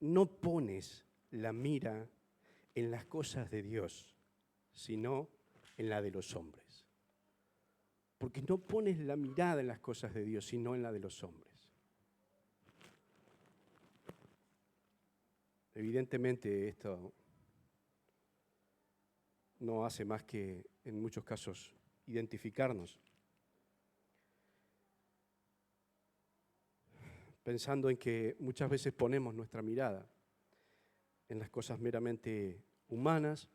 no pones la mira en las cosas de Dios, sino en la de los hombres. Porque no pones la mirada en las cosas de Dios, sino en la de los hombres. Evidentemente esto no hace más que, en muchos casos, identificarnos. Pensando en que muchas veces ponemos nuestra mirada en las cosas meramente humanas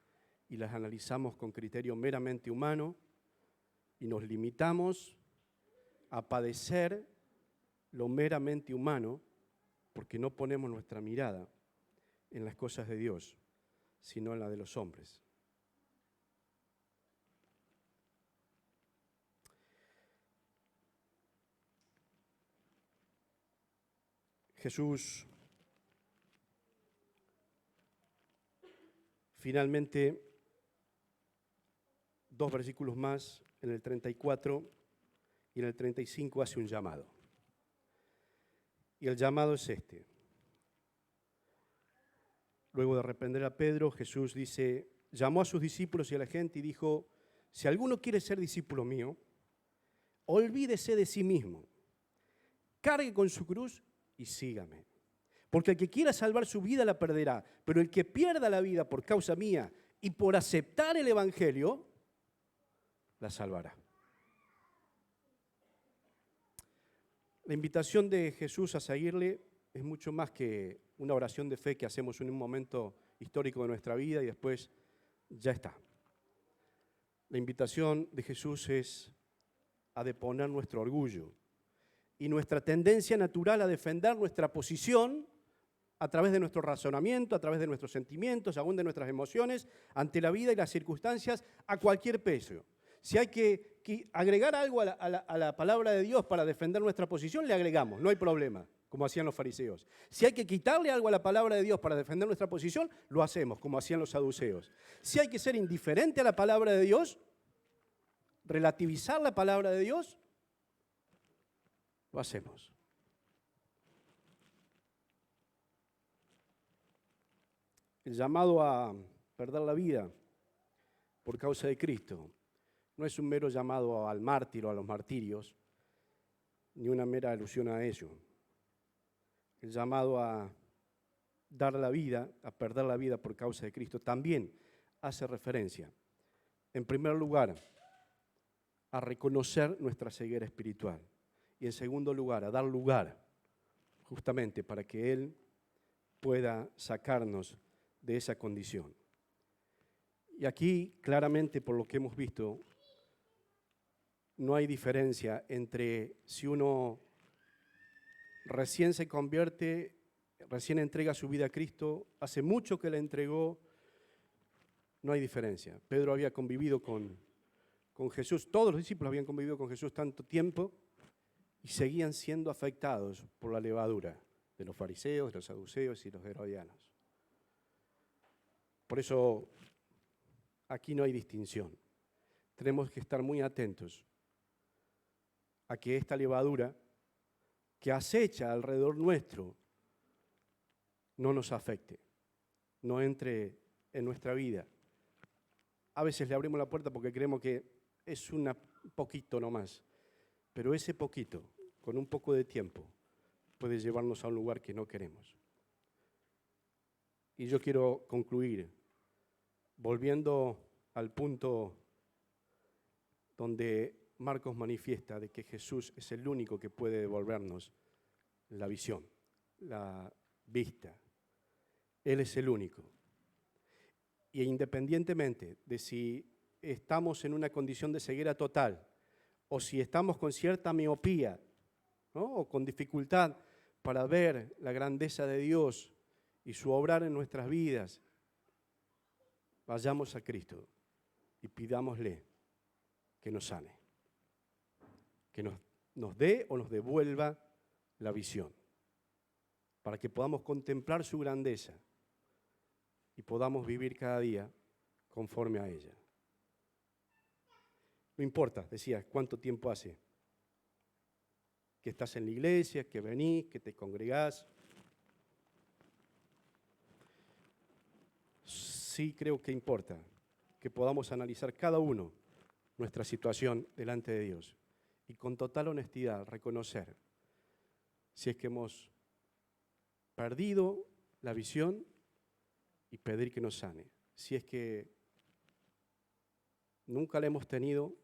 y las analizamos con criterio meramente humano y nos limitamos a padecer lo meramente humano porque no ponemos nuestra mirada en las cosas de Dios, sino en la de los hombres. Jesús finalmente, 2 versículos más, en el 34 y en el 35 hace un llamado. Y el llamado es este. Luego de reprender a Pedro, Jesús dice, llamó a sus discípulos y a la gente y dijo, si alguno quiere ser discípulo mío, olvídese de sí mismo, cargue con su cruz y sígame. Porque el que quiera salvar su vida la perderá, pero el que pierda la vida por causa mía y por aceptar el Evangelio, la salvará. La invitación de Jesús a seguirle es mucho más que una oración de fe que hacemos en un momento histórico de nuestra vida y después ya está. La invitación de Jesús es a deponer nuestro orgullo y nuestra tendencia natural a defender nuestra posición a través de nuestro razonamiento, a través de nuestros sentimientos, aún de nuestras emociones, ante la vida y las circunstancias, a cualquier precio. Si hay que agregar algo a la palabra de Dios para defender nuestra posición, le agregamos, no hay problema, como hacían los fariseos. Si hay que quitarle algo a la palabra de Dios para defender nuestra posición, lo hacemos, como hacían los saduceos. Si hay que ser indiferente a la palabra de Dios, relativizar la palabra de Dios, lo hacemos. El llamado a perder la vida por causa de Cristo no es un mero llamado al mártir o a los martirios, ni una mera alusión a ello. El llamado a dar la vida, a perder la vida por causa de Cristo, también hace referencia, en primer lugar, a reconocer nuestra ceguera espiritual y en segundo lugar, a dar lugar justamente para que Él pueda sacarnos de esa condición. Y aquí, claramente, por lo que hemos visto, no hay diferencia entre si uno recién se convierte, recién entrega su vida a Cristo, hace mucho que la entregó, no hay diferencia. Pedro había convivido con Jesús, todos los discípulos habían convivido con Jesús tanto tiempo y seguían siendo afectados por la levadura de los fariseos, de los saduceos y los herodianos. Por eso aquí no hay distinción. Tenemos que estar muy atentos a que esta levadura que acecha alrededor nuestro no nos afecte, no entre en nuestra vida. A veces le abrimos la puerta porque creemos que es un poquito nomás, pero ese poquito, con un poco de tiempo, puede llevarnos a un lugar que no queremos. Y yo quiero concluir volviendo al punto donde Marcos manifiesta de que Jesús es el único que puede devolvernos la visión, la vista. Él es el único. Y independientemente de si estamos en una condición de ceguera total o si estamos con cierta miopía, ¿no? O con dificultad para ver la grandeza de Dios y su obrar en nuestras vidas, vayamos a Cristo y pidámosle que nos sane, que nos dé o nos devuelva la visión, para que podamos contemplar su grandeza y podamos vivir cada día conforme a ella. No importa, decía, cuánto tiempo hace que estás en la iglesia, que venís, que te congregás. Sí creo que importa que podamos analizar cada uno nuestra situación delante de Dios y con total honestidad reconocer si es que hemos perdido la visión y pedir que nos sane. Si es que nunca la hemos tenido,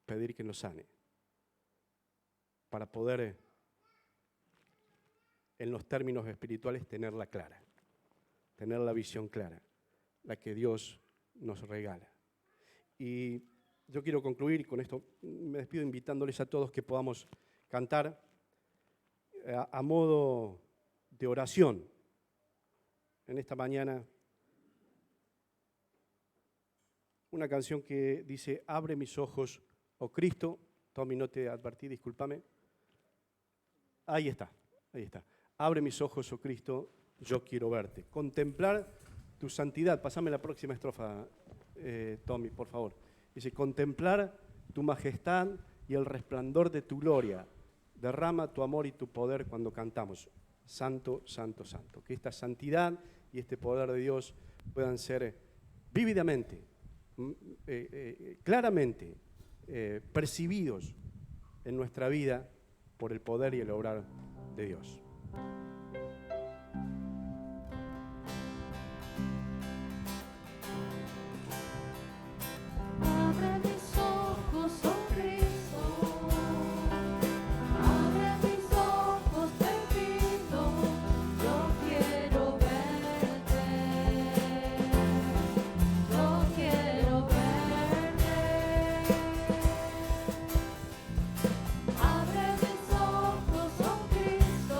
pedir que nos sane, para poder, en los términos espirituales, tenerla clara, tener la visión clara, la que Dios nos regala. Y yo quiero concluir, y con esto me despido invitándoles a todos que podamos cantar a modo de oración en esta mañana una canción que dice: abre mis ojos, oh Cristo. Tommy, no te advertí, discúlpame. Ahí está. Abre mis ojos, oh Cristo, yo quiero verte. Contemplar tu santidad. Pásame la próxima estrofa, Tommy, por favor. Dice: contemplar tu majestad y el resplandor de tu gloria. Derrama tu amor y tu poder cuando cantamos. Santo, santo, santo. Que esta santidad y este poder de Dios puedan ser vívidamente, claramente percibidos en nuestra vida por el poder y el obrar de Dios. Abre mis ojos, oh Cristo, abre mis ojos, te pido, yo quiero verte, yo quiero verte. Abre mis ojos, oh Cristo,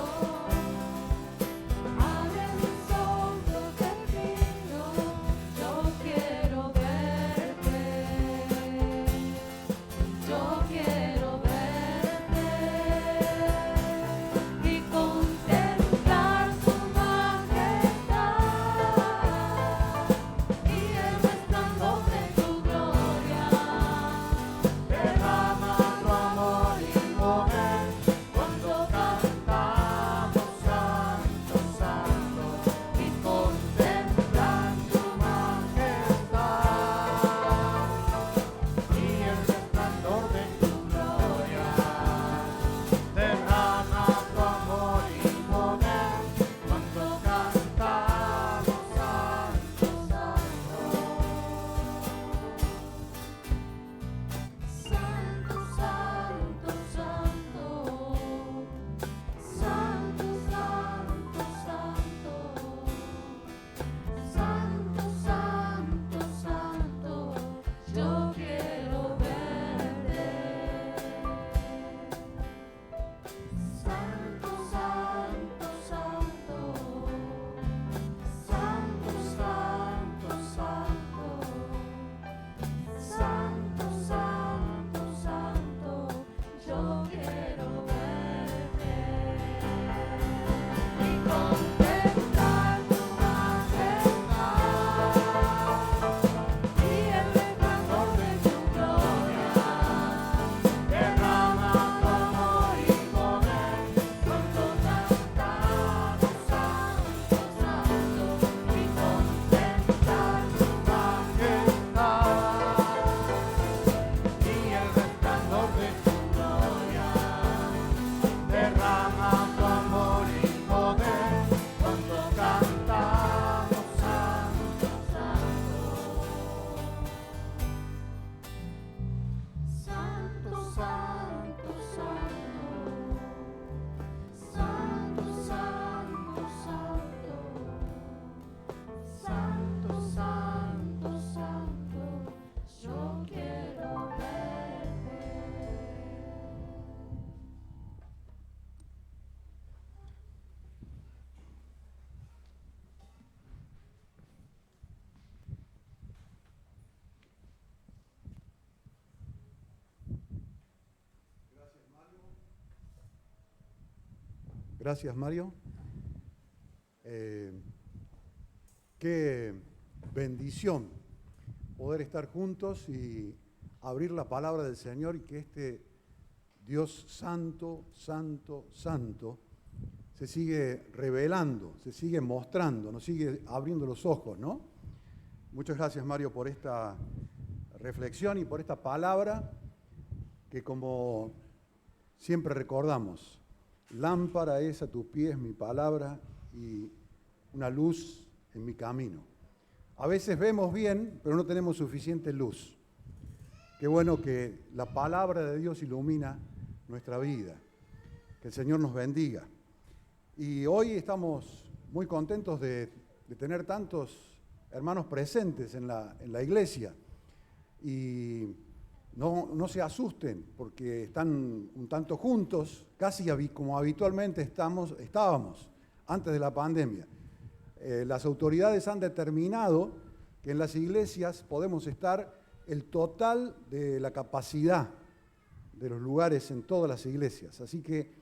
Gracias, Mario. Qué bendición poder estar juntos y abrir la palabra del Señor y que este Dios santo, santo, santo se sigue revelando, se sigue mostrando, nos sigue abriendo los ojos, ¿no? Muchas gracias, Mario, por esta reflexión y por esta palabra que, como siempre recordamos, lámpara es a tus pies mi palabra y una luz en mi camino. A veces vemos bien, pero no tenemos suficiente luz. Qué bueno que la palabra de Dios ilumina nuestra vida. Que el Señor nos bendiga. Y hoy estamos muy contentos de tener tantos hermanos presentes en la iglesia. Y no se asusten porque están un tanto juntos, casi como habitualmente estábamos antes de la pandemia. Las autoridades han determinado que en las iglesias podemos estar el total de la capacidad de los lugares en todas las iglesias. Así que,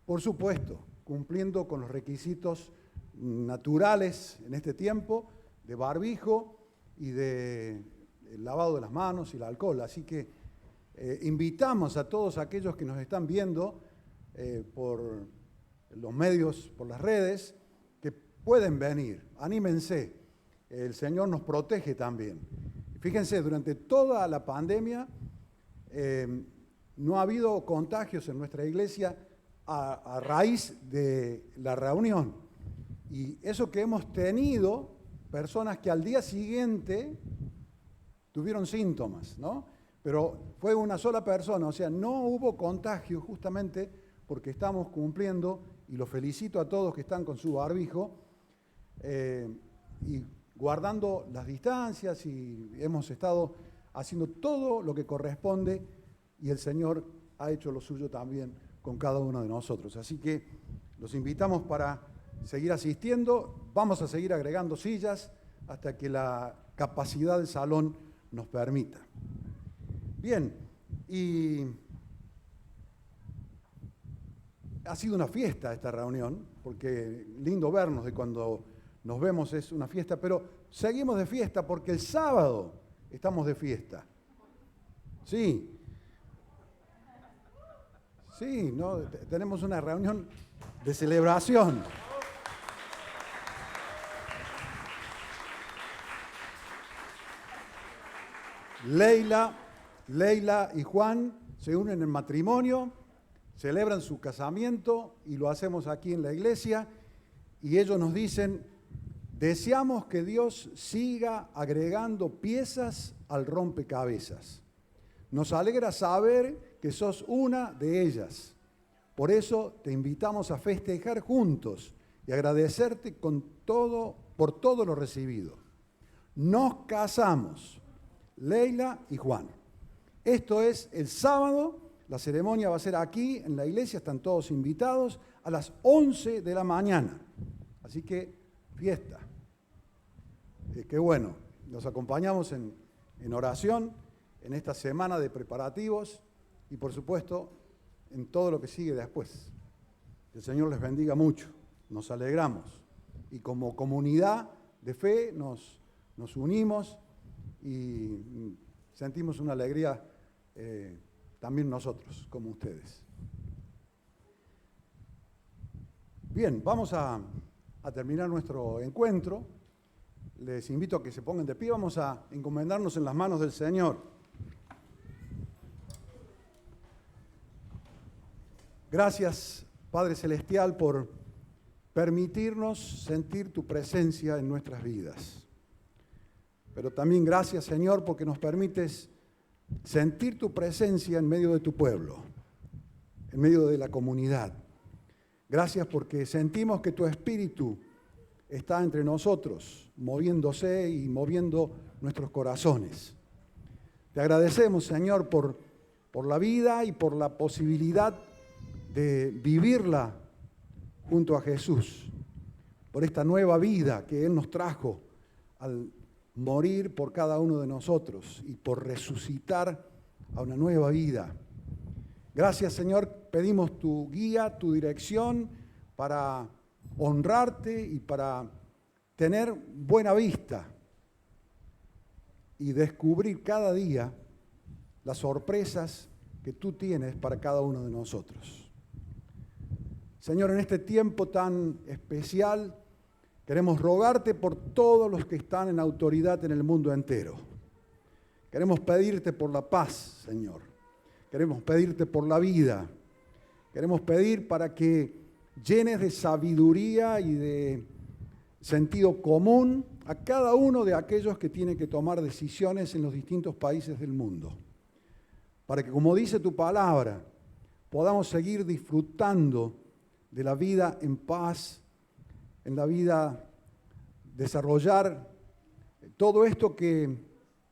por supuesto, cumpliendo con los requisitos naturales en este tiempo de barbijo y de lavado de las manos y el alcohol. Así que invitamos a todos aquellos que nos están viendo por los medios, por las redes, que pueden venir, anímense, el Señor nos protege también. Fíjense, durante toda la pandemia no ha habido contagios en nuestra iglesia a raíz de la reunión. Y eso que hemos tenido, personas que al día siguiente tuvieron síntomas, ¿no? Pero fue una sola persona, o sea, no hubo contagio justamente porque estamos cumpliendo, y los felicito a todos que están con su barbijo, y guardando las distancias, y hemos estado haciendo todo lo que corresponde, y el Señor ha hecho lo suyo también con cada uno de nosotros. Así que los invitamos para seguir asistiendo, vamos a seguir agregando sillas hasta que la capacidad del salón nos permita. Bien, y ha sido una fiesta esta reunión, porque lindo vernos de cuando nos vemos es una fiesta, pero seguimos de fiesta porque el sábado estamos de fiesta. Sí, ¿no? Tenemos una reunión de celebración. Leila y Juan se unen en matrimonio, celebran su casamiento y lo hacemos aquí en la iglesia, y ellos nos dicen: deseamos que Dios siga agregando piezas al rompecabezas. Nos alegra saber que sos una de ellas. Por eso te invitamos a festejar juntos y agradecerte por todo lo recibido. Nos casamos, Leila y Juan. Esto es el sábado, la ceremonia va a ser aquí en la iglesia, están todos invitados a las 11 de la mañana. Así que fiesta. Qué bueno, nos acompañamos en oración en esta semana de preparativos y por supuesto en todo lo que sigue después. Que el Señor les bendiga mucho, nos alegramos y como comunidad de fe nos unimos y sentimos una alegría también nosotros, como ustedes. Bien, vamos a terminar nuestro encuentro. Les invito a que se pongan de pie, vamos a encomendarnos en las manos del Señor. Gracias, Padre Celestial, por permitirnos sentir tu presencia en nuestras vidas. Pero también gracias, Señor, porque nos permites sentir tu presencia en medio de tu pueblo, en medio de la comunidad. Gracias porque sentimos que tu Espíritu está entre nosotros, moviéndose y moviendo nuestros corazones. Te agradecemos, Señor, por la vida y por la posibilidad de vivirla junto a Jesús, por esta nueva vida que Él nos trajo al morir por cada uno de nosotros y por resucitar a una nueva vida. Gracias, Señor, pedimos tu guía, tu dirección, para honrarte y para tener buena vista y descubrir cada día las sorpresas que tú tienes para cada uno de nosotros. Señor, en este tiempo tan especial, queremos rogarte por todos los que están en autoridad en el mundo entero. Queremos pedirte por la paz, Señor. Queremos pedirte por la vida. Queremos pedir para que llenes de sabiduría y de sentido común a cada uno de aquellos que tienen que tomar decisiones en los distintos países del mundo. Para que, como dice tu palabra, podamos seguir disfrutando de la vida en paz, en la vida, desarrollar todo esto que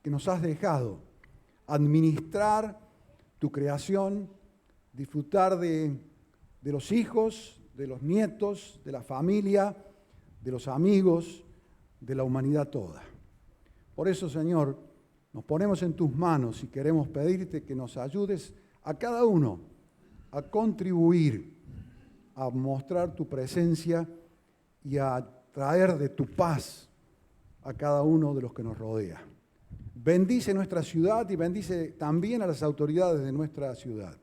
nos has dejado, administrar tu creación, disfrutar de los hijos, de los nietos, de la familia, de los amigos, de la humanidad toda. Por eso, Señor, nos ponemos en tus manos y queremos pedirte que nos ayudes a cada uno a contribuir, a mostrar tu presencia y a traer de tu paz a cada uno de los que nos rodea. Bendice nuestra ciudad y bendice también a las autoridades de nuestra ciudad.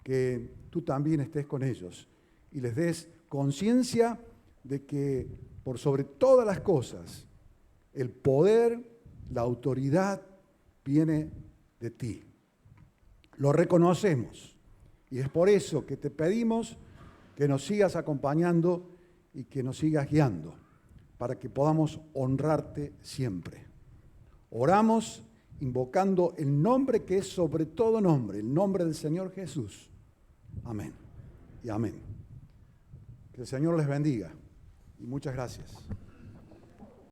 Que tú también estés con ellos y les des conciencia de que por sobre todas las cosas el poder, la autoridad viene de ti. Lo reconocemos y es por eso que te pedimos que nos sigas acompañando y que nos sigas guiando para que podamos honrarte siempre. Oramos invocando el nombre que es sobre todo nombre, el nombre del Señor Jesús. Amén y amén. Que el Señor les bendiga y muchas gracias.